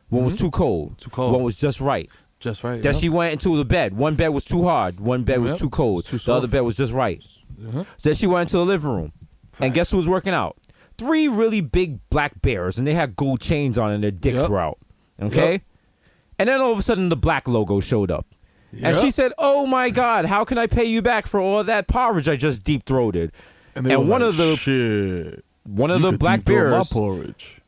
One was too cold. One was just right. Then she went into the bed. One bed was too hard. One bed was too cold. The other bed was just right. Then she went into the living room. And guess who was working out? 3 really big black bears, and they had gold chains on and their dicks were out. Okay? And then all of a sudden the black logo showed up. And she said, oh my God, how can I pay you back for all that porridge I just deep-throated? And one of the black bears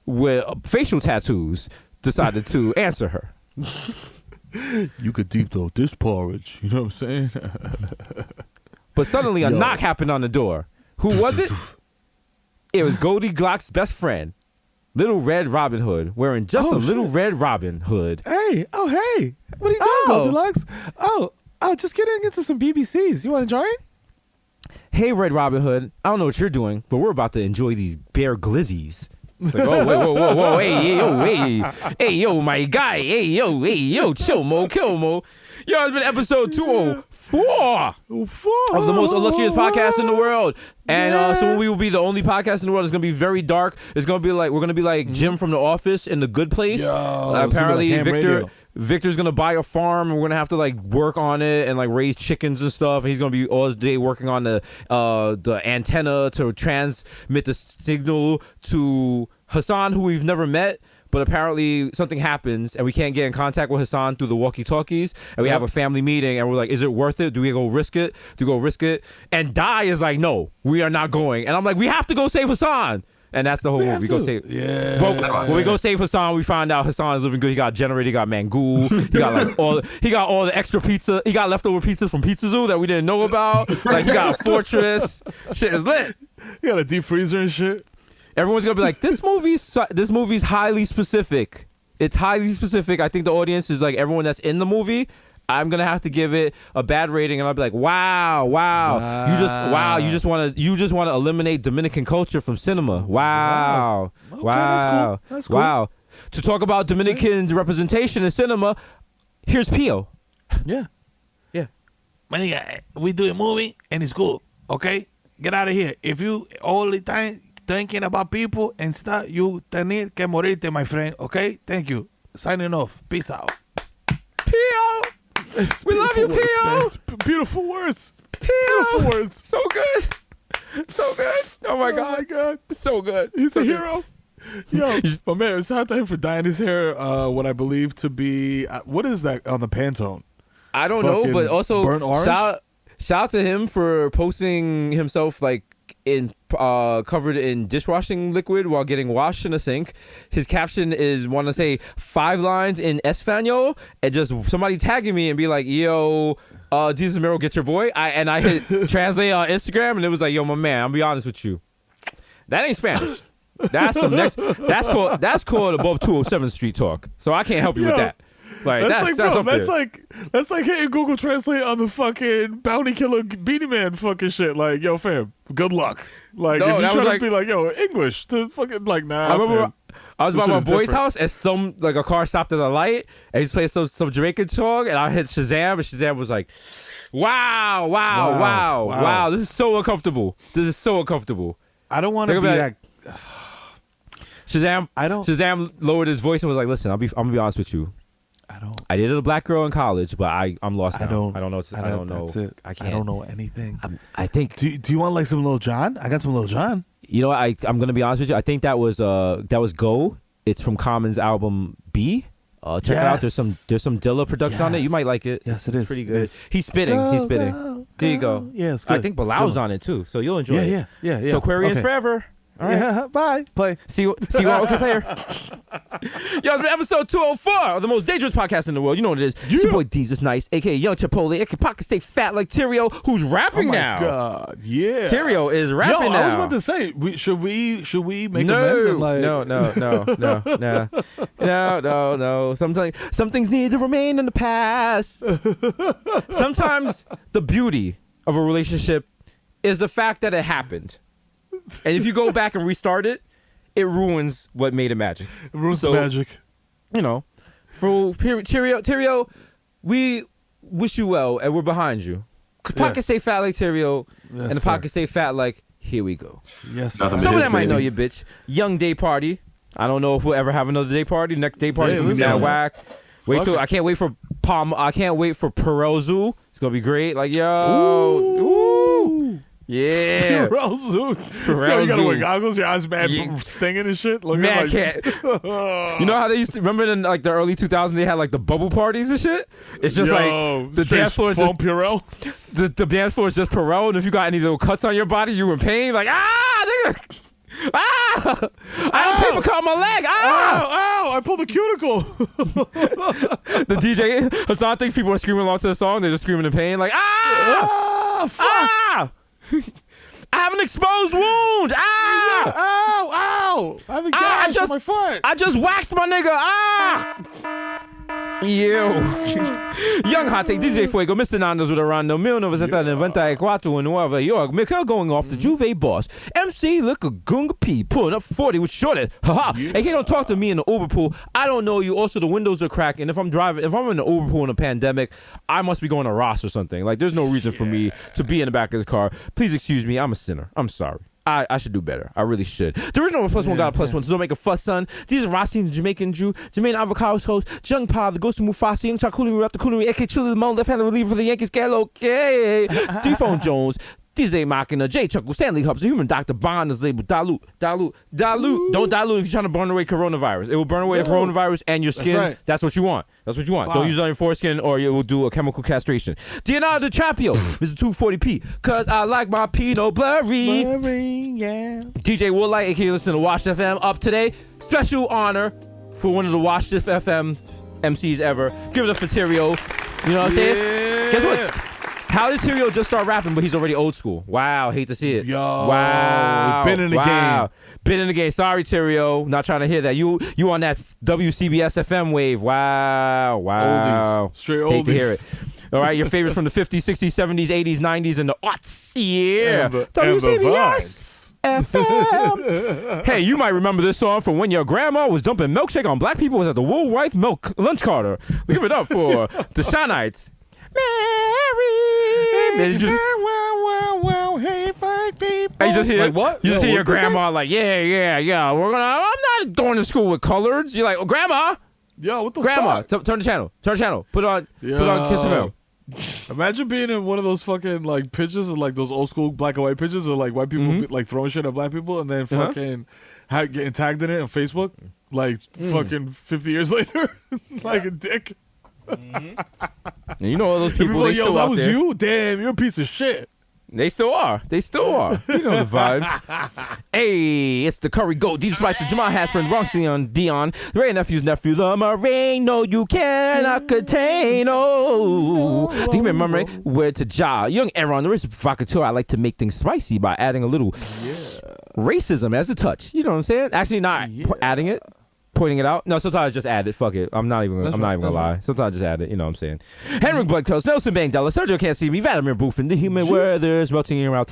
with facial tattoos decided to answer her. You could deep throat this porridge. You know what I'm saying? But suddenly a knock happened on the door. Who was it? It was Goldie Glock's best friend, Little Red Robin Hood, wearing just a little red Robin Hood. Hey, what are you doing, Goldilocks? Oh, just getting into some BBCs. You want to join? Hey, Red Robin Hood, I don't know what you're doing, but we're about to enjoy these bear glizzies. It's like, oh, whoa, hey, yo, my guy, hey, yo, chill, mo, kill, mo. Yo, it's been episode 204 of the most illustrious podcast in the world. And so we will be the only podcast in the world. It's going to be very dark. It's going to be like, we're going to be like Jim from The Office in The Good Place. Apparently, Victor's going to buy a farm, and we're going to have to like work on it and like raise chickens and stuff. And he's going to be all day working on the antenna to transmit the signal to Hasan, who we've never met. But apparently something happens and we can't get in contact with Hasan through the walkie-talkies. And we have a family meeting and we're like, is it worth it? Do we go risk it? And Dai is like, no, we are not going. And I'm like, we have to go save Hasan. And that's the whole movie. We go save. Yeah. But when we go save Hasan, we find out Hasan is living good. He got a generator. He got Mangool. He got like all the extra pizza. He got leftover pizzas from Pizza Zoo that we didn't know about. Like he got a fortress. Shit is lit. He got a deep freezer and shit. Everyone's gonna be like, this movie's highly specific. It's highly specific. I think the audience is like everyone that's in the movie. I'm gonna have to give it a bad rating, and I'll be like, wow. You just want to eliminate Dominican culture from cinema. Wow. Okay, that's cool. Wow. To talk about Dominican representation in cinema, here's Pio. Yeah. My nigga, we do a movie and it's good. Okay, get out of here. If you all the time thinking about people and stuff, you tenés que morirte, my friend. Okay? Thank you. Signing off. Peace out. Pio! We love you, Pio! Beautiful words. Pio! Beautiful words. So good. Oh my God. Oh my God. So good. He's a hero. Yo, my man, shout out to him for dyeing his hair. What I believe to be what is that on the Pantone? I don't know, but also burnt orange? shout out to him for posting himself like in covered in dishwashing liquid while getting washed in a sink. His caption is want to say 5 lines in Espanol and just somebody tagging me and be like, yo, Desus Mero, get your boy. I hit translate on Instagram and it was like, yo, my man, I'll be honest with you, that ain't Spanish. That's some next. That's called above 207th Street talk. So I can't help you with that. Like that's like hitting Google Translate on the fucking bounty killer Beanie Man fucking shit. Like, yo, fam, good luck. Like, No, if that you was try like- to be like, yo, English to fucking like, nah. I remember fam. I was This by my shit is boy's different. house and a car stopped at the light and he's playing some Jamaican song and I hit Shazam and Shazam was like, wow. This is so uncomfortable. I don't want to Think be about that. Shazam. I don't- Shazam lowered his voice and was like, "Listen, I'm gonna be honest with you. I dated a black girl in college, but I'm lost now. I don't know. I don't know. That's it. I can't. I don't know anything. I think. Do you want like some Lil Jon? I got some Lil Jon. You know what? I'm gonna be honest with you. I think that was Go. It's from Common's album B. Check it out. There's some Dilla production on it. You might like it. Yes, it's pretty good. He's spitting. There you go. Yeah, it's good. I think Bilal's on it too, so you'll enjoy it. Yeah. So Aquarians Okay. forever. All right. Yeah, bye. Play. See you all okay player. Yo, it's been episode 204 of the most dangerous podcast in the world. You know what it is. It's your boy Desus Nice, aka Young Chipotle, aka Pocket Stay Fat like Tyrio, who's rapping now. Oh my God, yeah. Tyrio is rapping now. I was about to say, should we make amends? And like... No. Some things need to remain in the past. Sometimes the beauty of a relationship is the fact that it happened. And if you go back and restart it, it ruins what made it magic. It ruins the magic. You know, for Tyrio, we wish you well, and we're behind you. Pocket stay fat like Tyrio, and the pocket stay fat like, here we go. Yes. Some of them might know you, bitch. Young day party. I don't know if we'll ever have another day party. Next day party is gonna be mad whack. I can't wait for Perozu. It's gonna be great. Like, yo. Ooh. Yeah. Yo, you gotta wear goggles, your eyes mad stinging and shit. Man, can't. You know how they used to remember in like the early 2000s they had like the bubble parties and shit? It's just like the dance floor is just Purell. The dance floor is just Perel, and if you got any little cuts on your body, you in pain. Like, nigga. I have paper cut on my leg. Ow, I pulled a cuticle. The DJ Hasan thinks people are screaming along to the song. They're just screaming in pain. Like, fuck. I have an exposed wound. Ow. I have a gash on my foot. I just waxed my nigga. Young Hot Take, DJ Fuego, Mr. Nando's with Arando, 1994 in Nueva York, Mikhail going off the Juve boss, MC Look a Gunga P, pulling up 40 with shorted, haha. AK, don't talk to me in the Uber pool. I don't know you. Also, the windows are cracked, and if I'm in the Uber pool in a pandemic, I must be going to Ross or something. Like, there's no reason for me to be in the back of this car. Please excuse me. I'm a sinner. I'm sorry. I should do better. I really should. The original +1 got a +1, so don't make a fuss, son. These are Rossi, the Jamaican Jew, Jermaine Avocado's host, Jung Pa, the Ghost of Mufasa, Young Chakuli, Rap the Cooley, AK Chili, the Moan, left-handed reliever for the Yankees, get okay. D-Phone Jones, DJ Machina, J Chuckle, Stanley Hubs, the human Dr. Bond is labeled dilute. Don't dilute if you're trying to burn away coronavirus. It will burn away the coronavirus and your skin. That's, That's what you want. Wow. Don't use it on your foreskin or it will do a chemical castration. Leonardo DiCaprio, Mr. 240p, cause I like my Pinot Blurry. DJ Woollight, aka listen to Wash FM, up today. Special honor for one of the Wash FM MCs ever. Give it up for Tyrio. You know what I'm saying? Guess what? How did Tyrio just start rapping, but he's already old school? Wow, hate to see it. Yo, wow, been in the game. Been in the game. Sorry, Tyrio, not trying to hear that. You on that WCBS FM wave? Wow. Oldies. Straight oldies. Hate to hear it. All right, your favorites from the 50s, 60s, 70s, 80s, 90s, and the aughts. Yeah, WCBS FM. Hey, you might remember this song from when your grandma was dumping milkshake on black people was at the Woolworth Milk Lunch Carter. Give it up for the Shawnites. Mary. Well, hey, black people. And you just hear, like, what? You just hear your grandma like, yeah. I'm not going to school with coloreds. You're like, oh, grandma. Yo, what the fuck? Turn the channel. Put on Kiss FM. Imagine being in one of those fucking like pictures of like those old school black and white pictures of like white people like throwing shit at black people and then fucking getting tagged in it on Facebook, like fucking 50 years later, like a dick. And you know all those people. They yo, still that out was there. you. Damn, you're a piece of shit. They still are. You know the vibes. Hey, it's the Curry Goat, DJ Spicer, Jamal Hasper, Bronx Dion, Ray Nephew's nephew, the Marine. No, you cannot contain. Oh, Demon Mummy, where to Ja. Young Aaron, the rich provocateur. I like to make things spicy by adding a little racism as a touch. You know what I'm saying? Actually, not adding it. Pointing it out? No, sometimes I just add it. Fuck it. I'm not even gonna lie. Sometimes I just add it. You know what I'm saying? Henrik Bloodcoast, Nelson Bangdella, Sergio Can't See Me, Vladimir Buffin, The Human Weather's Melting in your mouth.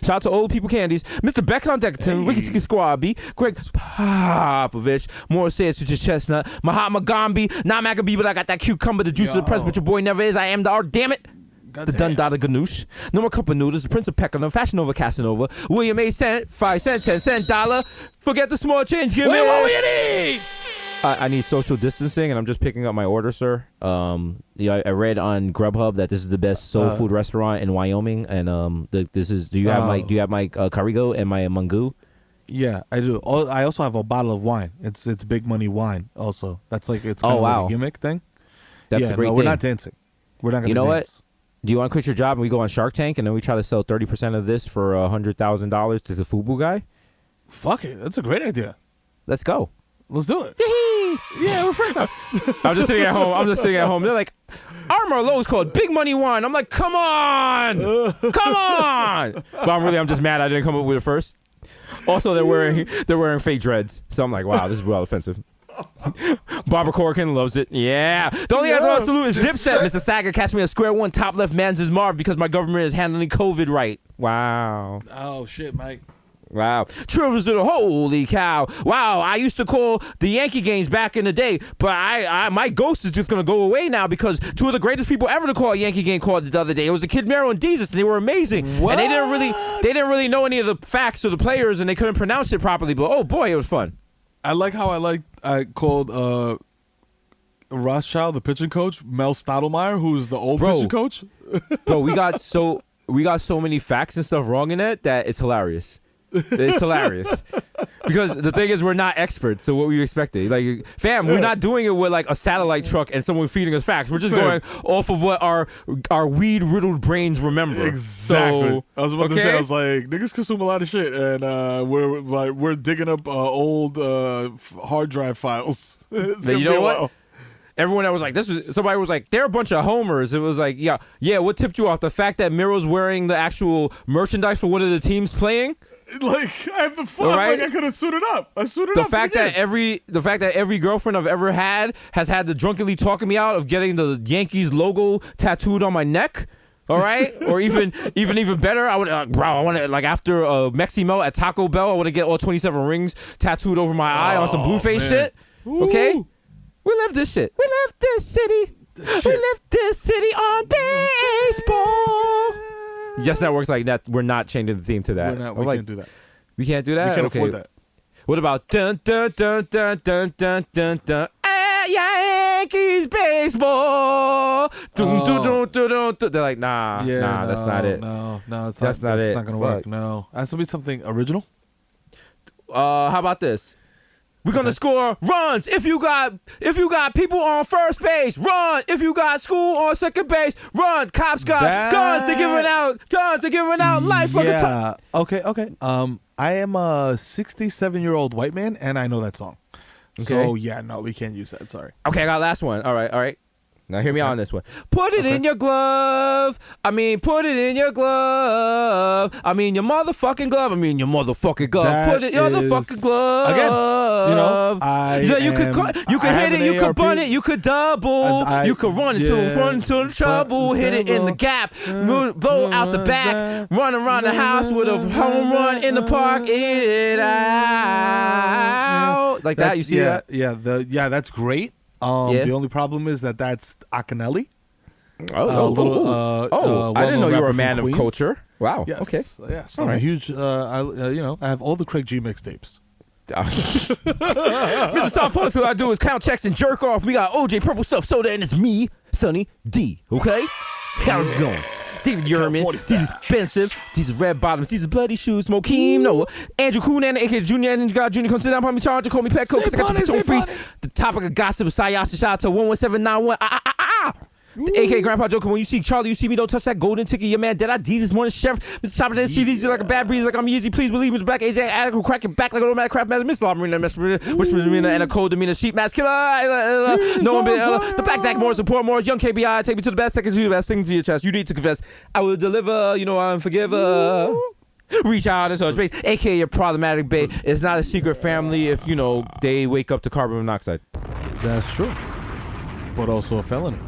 Shout out to Old People Candies, Mr. Beck on Deckerton, Ricky Tiki Squabby, Greg Popovich, Morris says to Chestnut, Mahatma Gandhi, not Maccabee, but I got that cucumber, the juice of the press, but your boy never is. I am the art, damn it. The Dundada Ganoush, No More Cup of Noodles, The Prince of Peckham, Fashion Nova Casanova, William A. Cent, 5 cents, 10 cent dollar. Forget the small change, give me what you need. I need social distancing, and I'm just picking up my order, sir. I read on Grubhub that this is the best soul food restaurant in Wyoming, and this is. Do you have my curry goat and my mango? Yeah, I do. I also have a bottle of wine. It's big money wine. Also, that's like it's kind of like a gimmick thing. That's a great thing. We're not dancing. We're not gonna. You know dance. what? Do you want to quit your job and we go on Shark Tank and then we try to sell 30% of this for $100,000 to the FUBU guy? Fuck it. That's a great idea. Let's go. Let's do it. Yeah, we're friends. I'm just sitting at home. They're like, our Merlot's called Big Money Wine. I'm like, come on. But I'm just mad I didn't come up with it first. Also, they're wearing fake dreads. So I'm like, wow, this is well offensive. Barbara Corkin loves it. Yeah. The only other salute is Dipset. Mr. Saga, catch me at square one. Top left man's is Marv because my government is handling COVID right. Wow. Oh shit, Mike. Wow. Trivers of the holy cow. Wow. I used to call the Yankee games back in the day, but I my ghost is just gonna go away now because two of the greatest people ever to call a Yankee game called it the other day. It was the Kid Mero and Desus, and they were amazing. What? And they didn't really know any of the facts of the players, and they couldn't pronounce it properly. But oh boy, it was fun. I like how I called Rothschild, the pitching coach, Mel Stottlemyre, who's the old pitching coach. Bro, we got so many facts and stuff wrong in it that it's hilarious. It's hilarious. Because the thing is, we're not experts, so what were you expecting? Like, fam, we're not doing it with like a satellite truck and someone feeding us facts. We're just going off of what our weed-riddled brains remember. Exactly. So, I was about to say, I was like, niggas consume a lot of shit, and we're digging up old hard drive files. It's you know be a what? while. Everyone that was like, somebody was like, they're a bunch of homers. It was like, yeah, what tipped you off? The fact that Mero's wearing the actual merchandise for one of the teams playing? Like, I have the fuck, right? like I could have suited up. The fact that every girlfriend I've ever had has had the drunkenly talking me out of getting the Yankees logo tattooed on my neck. All right, or even better, I want to like after Mexi Melt at Taco Bell, I want to get all 27 rings tattooed over my eye on some Blueface shit. Okay, we live this shit. We live this city. We live this city on baseball. Yes, that works like that. We're not changing the theme to that. We can't do that. We can't do that. We can't afford that. What about dun dun dun dun dun dun dun dun? Yankees baseball. Dun, dun, dun, dun, dun, dun. They're like, nah, that's not it. No, that's not it. It's not gonna work. No, it has to be something original. How about this? We're gonna score runs if you got people on first base. Run if you got school on second base. Run. Cops got guns. They're giving out life. Yeah. Okay. I am a 67-year-old white man, and I know that song. Okay. So yeah, no, we can't use that. Sorry. Okay, I got last one. All right. Now hear me out on this one. Put it in your glove. Put it in your glove. Your motherfucking glove. Your motherfucking glove. Put it in your motherfucking glove. Again, you could hit it. You could bun it. You could double. You could run into trouble. Hit it in the gap. Blow out the back. Run around the house with a home run in the park. Eat it out. Like that. You see that? Yeah. That's great. The only problem is that's Akinelli. I didn't know you were a man of culture. Wow. Yes, okay. Yes. I'm a huge. I have all the Craig G mixtapes. Mr. Star Post, what I do is count checks and jerk off. We got OJ Purple Stuff Soda, and it's me, Sonny D. Okay, how's it going? David Yurman, these expensive, these red bottoms, these bloody shoes, Mokeem, no. Andrew Coonan, aka Junior, Ninja God Junior, come sit down on me, charge, call me Petco, because I got your bitch on freeze. The topic of gossip is Sayasa Shata 11791. The AK Grandpa Joker, when you see Charlie, you see me, don't touch that golden ticket. Your man dead ID this morning, Sheriff. Mr. Chopper didn't see these like a bad breeze, like I'm easy. Please believe me. The black AJ Attic will crack your back like an automatic crap master. Miss Law Marina, Which Marina, and a cold demeanor, sheep mask killer. No one been the black Zach Morris, support Morris, young KBI. Take me to the best, second to the best, thing to your chest. You need to confess. I will deliver, you know, I'm forgiver. Reach out in such space, aka your problematic bae. It's not a secret family if, you know, they wake up to carbon monoxide. That's true. But also a felony.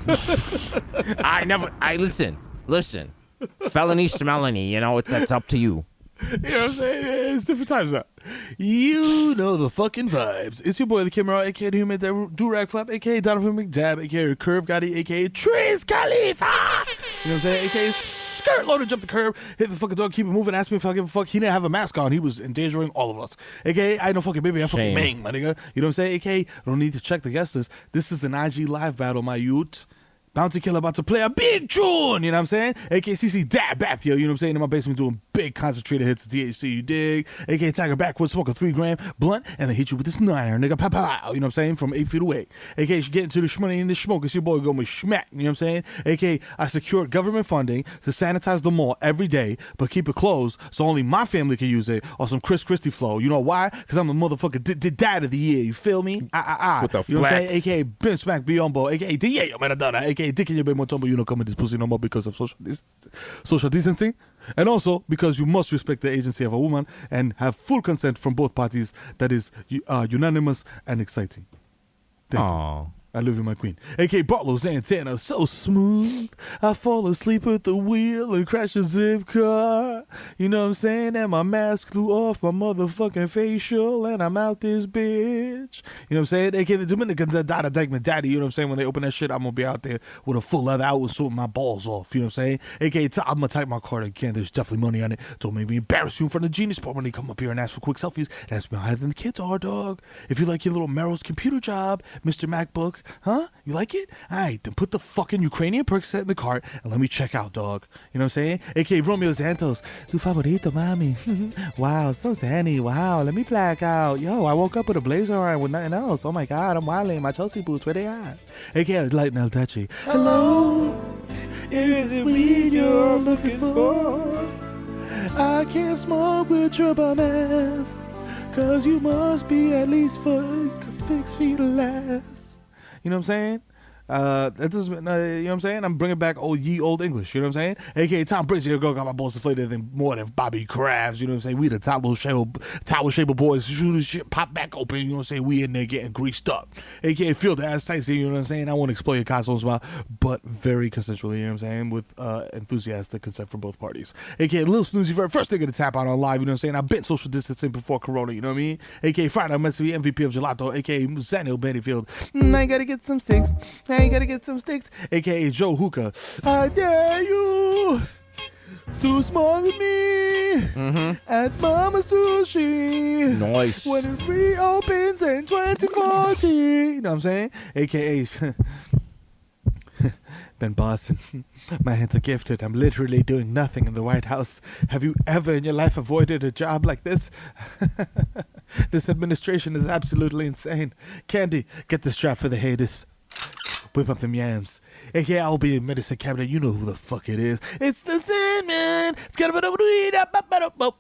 Listen. Felony schmelony, you know, that's up to you. You know what I'm saying? It's different times now. You know the fucking vibes. It's your boy, the Mero, aka the Human Durag Flap, aka Donovan McDab, aka Curve Gotti, aka Triz Khalifa. You know what I'm saying? Aka Skirt Loader, jump the curb, hit the fucking dog, keep it moving, ask me if I give a fuck. He didn't have a mask on. He was endangering all of us. Aka I know fucking baby, I fucking Ming, my nigga. You know what I'm saying? Aka I don't need to check the guest list. This is an IG live battle, my youth. Bounty Killer about to play a big tune, you know what I'm saying? AKCC Dab Bath, yo, you know what I'm saying? In my basement doing big concentrated hits of THC, you dig? AK Tiger Backwoods, smoke a 3 gram blunt, and they hit you with this 9 nigga, pow, pow, you know what I'm saying? From 8 feet away. AK, you get into the shmoney and the smoke, it's your boy going with schmack, you know what I'm saying? AK, I secured government funding to sanitize the mall every day, but keep it closed so only my family can use it, or some Chris Christie flow. You know why? Because I'm the motherfucker dad of the year, you feel me? With the you know flex. What I'm saying? AK, Ben Smack Biombo, AK, DA, man, I done that. AK, Dick in your baby Motombo, you know, come in this pussy no more because of social distancing, and also because you must respect the agency of a woman and have full consent from both parties. That is unanimous and exciting. Thank you. I love you, my queen. A.K. Barlow Santana, so smooth. I fall asleep at the wheel and crash a zip car. You know what I'm saying? And my mask flew off my motherfucking facial and I'm out this bitch. You know what I'm saying? A.K. the Dominican Dada Dagman Daddy. You know what I'm saying? When they open that shit, I'm going to be out there with a full leather out and sorting my balls off. You know what I'm saying? A.K. I'm going to type my card again. There's definitely money on it. Don't make me embarrass you in front of the Genius Bar when they come up here and ask for quick selfies. That's higher than the kids are, dog. If you like your little Mero's computer job, Mr. MacBook, huh? You like it? All right, then put the fucking Ukrainian Percocet in the cart and let me check out, dog. You know what I'm saying? A.K. Romeo Santos. Tu favorito, mami. Wow, so zany. Wow, let me black out. Yo, I woke up with a blazer on with nothing else. Oh my God, I'm wilding. My Chelsea boots, where they at? A.K. Light and El Touchy. Hello, is it weed you're looking for? I can't smoke with your bum ass, cause you must be at least 6 feet or less. You know what I'm saying? That doesn't, you know what I'm saying? I'm bringing back old English, you know what I'm saying? A.K.A. Tom Brady, your girl got my balls deflated than more than Bobby Crafts, you know what I'm saying? We the towel shaper boys, shoot this shit, pop back open, you know what I'm saying? We in there getting greased up. A.K.A. Field Ass Tyson, you know what I'm saying? I won't exploit your costumes about, but very consensually, you know what I'm saying? With enthusiastic consent from both parties. A.K.A. Lil Snoozy, first thing to tap out on live, you know what I'm saying? I've been social distancing before Corona, you know what I mean? A.K.A. Friday, I'm meant to be MVP of Gelato, A.K.A. Zanil Bennyfield. I gotta get some sticks. I gotta get some sticks. A.K.A. Joe Hookah. I dare you to smoke with me at Mama Sushi. Nice. When it reopens in 2040. You know what I'm saying? A.K.A. Ben Boston. My hands are gifted. I'm literally doing nothing in the White House. Have you ever in your life avoided a job like this? This administration is absolutely insane. Candy, get the strap for the haters. Whip up them yams. A.K.A. I'll be in medicine cabinet. You know who the fuck it is. It's the Sandman. It's gonna be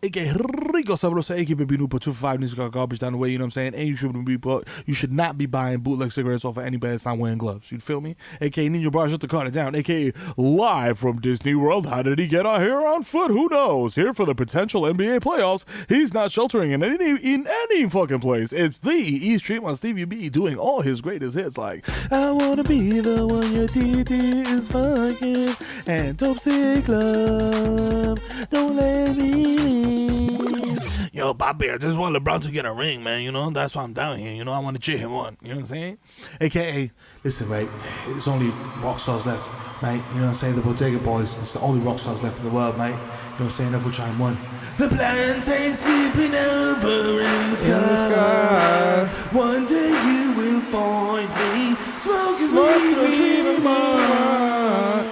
A.K.A. Rico Sabrosa. A.K.A. Baby Noopa 245 needs to got garbage down the way. You know what I'm saying? And you should not be buying bootleg cigarettes off of anybody that's not wearing gloves. You feel me? A.K.A. Ninja Bar shut the car down. A.K.A. live from Disney World. How did he get out here on foot? Who knows? Here for the potential NBA playoffs. He's not sheltering in any fucking place. It's the East Street on Stevie B doing all his greatest hits like I wanna be the one your TT is fucking and Dope Sick Love. Don't let me leave. Yo, Bobby, I just want LeBron to get a ring, man. You know, that's why I'm down here. You know, I want to cheer him on. You know what I'm saying? A.K.A. listen, right? There's only rock stars left, mate. You know what I'm saying? The Bodega Boys. It's the only rock stars left in the world, mate. You know what I'm saying? Every time one. The plantains sleeping over in the sky. One day you will find me smoking weed with my heart.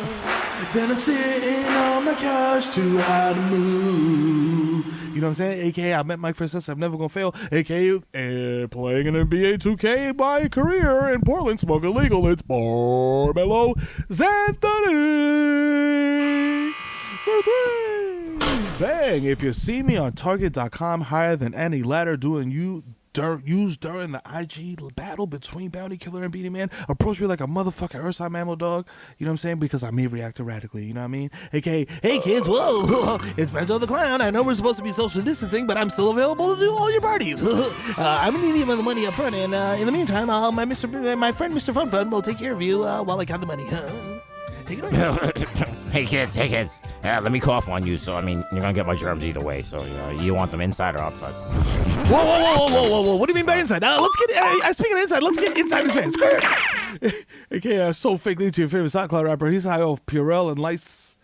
Then I'm sitting on my couch too high to move. You know what I'm saying? AKA, I met Mike for success, I'm never gonna fail. AKA, playing an NBA 2K my career in Portland, smoke illegal. It's Barbello Zanthony. Bang! If you see me on Target.com higher than any ladder doing used during the IG battle between Bounty Killer and Beanie Man, approach me like a motherfucking Ursa mammal dog. You know what I'm saying? Because I may react erratically. You know what I mean? AKA, hey kids, whoa, it's Benzo the Clown. I know we're supposed to be social distancing, but I'm still available to do all your parties. I'm gonna need the money up front, and in the meantime, my friend Mr. Fun Fun will take care of you while I count the money. Take it away. Hey kids, let me cough on you. So I mean, you're gonna get my germs either way. So you want them inside or outside? Whoa! What do you mean by inside? Let's get. Speaking of inside, let's get inside his face. Okay, so fake lead to your favorite SoundCloud rapper. He's high off Purell and Lights.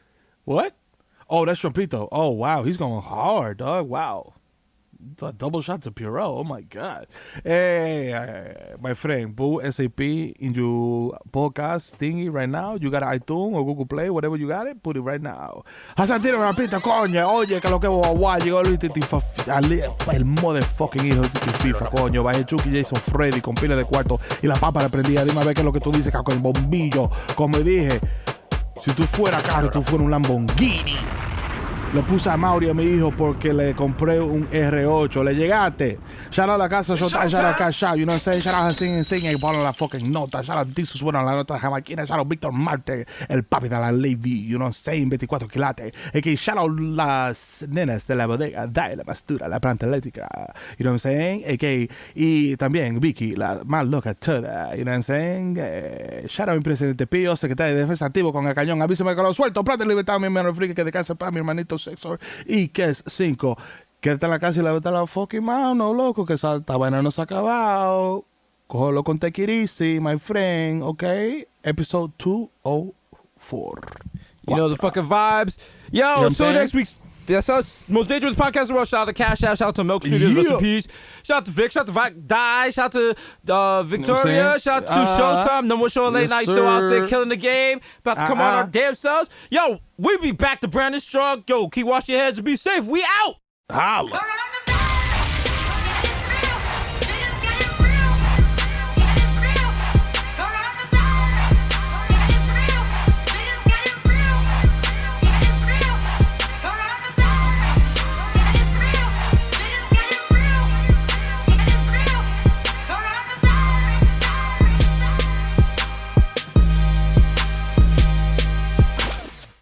What? Oh, that's Trumpito. Oh wow, he's going hard, dog. Wow. Double shot to Purell. Oh my God. Hey, my friend, Boo SAP in your podcast thingy right now. You got iTunes or Google Play, whatever you got it, put it right now. Hasan tiene una pista, coño. Oye, que lo que guay, llegó el motherfucking hijo de FIFA, coño. Bajé Chucky, Jason, Freddy con pila de cuarto y la papa la prendía. Dime a ver qué es lo que tú dices, con el bombillo. Como dije, si tú fueras carro, tú fueras un Lamborghini. Lo puse a Mauri a mi hijo porque le compré un R8. ¿Le llegaste? Shout out a la casa, shout out Cash Out. You know what I'm saying? Shout out a Sing y ponen la fucking nota. Shout out Desus, bueno, la nota jamaiquina. Shout out Víctor Marte, el papi de la Levy. You know what I'm saying? 24 quilates. Que shout out las nenas de la bodega, de la pastura, la planta eléctrica. You know what I'm saying? Y también Vicky, la más loca toda. You know what I'm saying? Shout out mi presidente Pío, secretario de Defensa activo con el cañón. Avísame que lo suelto. Plata y libertad, mi hermano friki, que descanse para mi hermanito Sexor. Y que es 5. Quédate en la casa y levanta la fucking mano, loco, que esta vaina no se ha acabado. Cógelo con take it easy, my friend, okay? Episode 204. You know the fucking vibes. Yo, until next week's. That's us. Most dangerous podcast in the world. Shout out to Cash Out. Shout out to Milk Studios. Rest in peace. Shout out to Vic. Shout out to Die. Shout out to Victoria. Shout out to Showtime. No more show late night. Still out there killing the game. About to come on our damn selves. Yo, we be back to brand and strong. Yo, keep washing your hands and be safe. We out. Holla.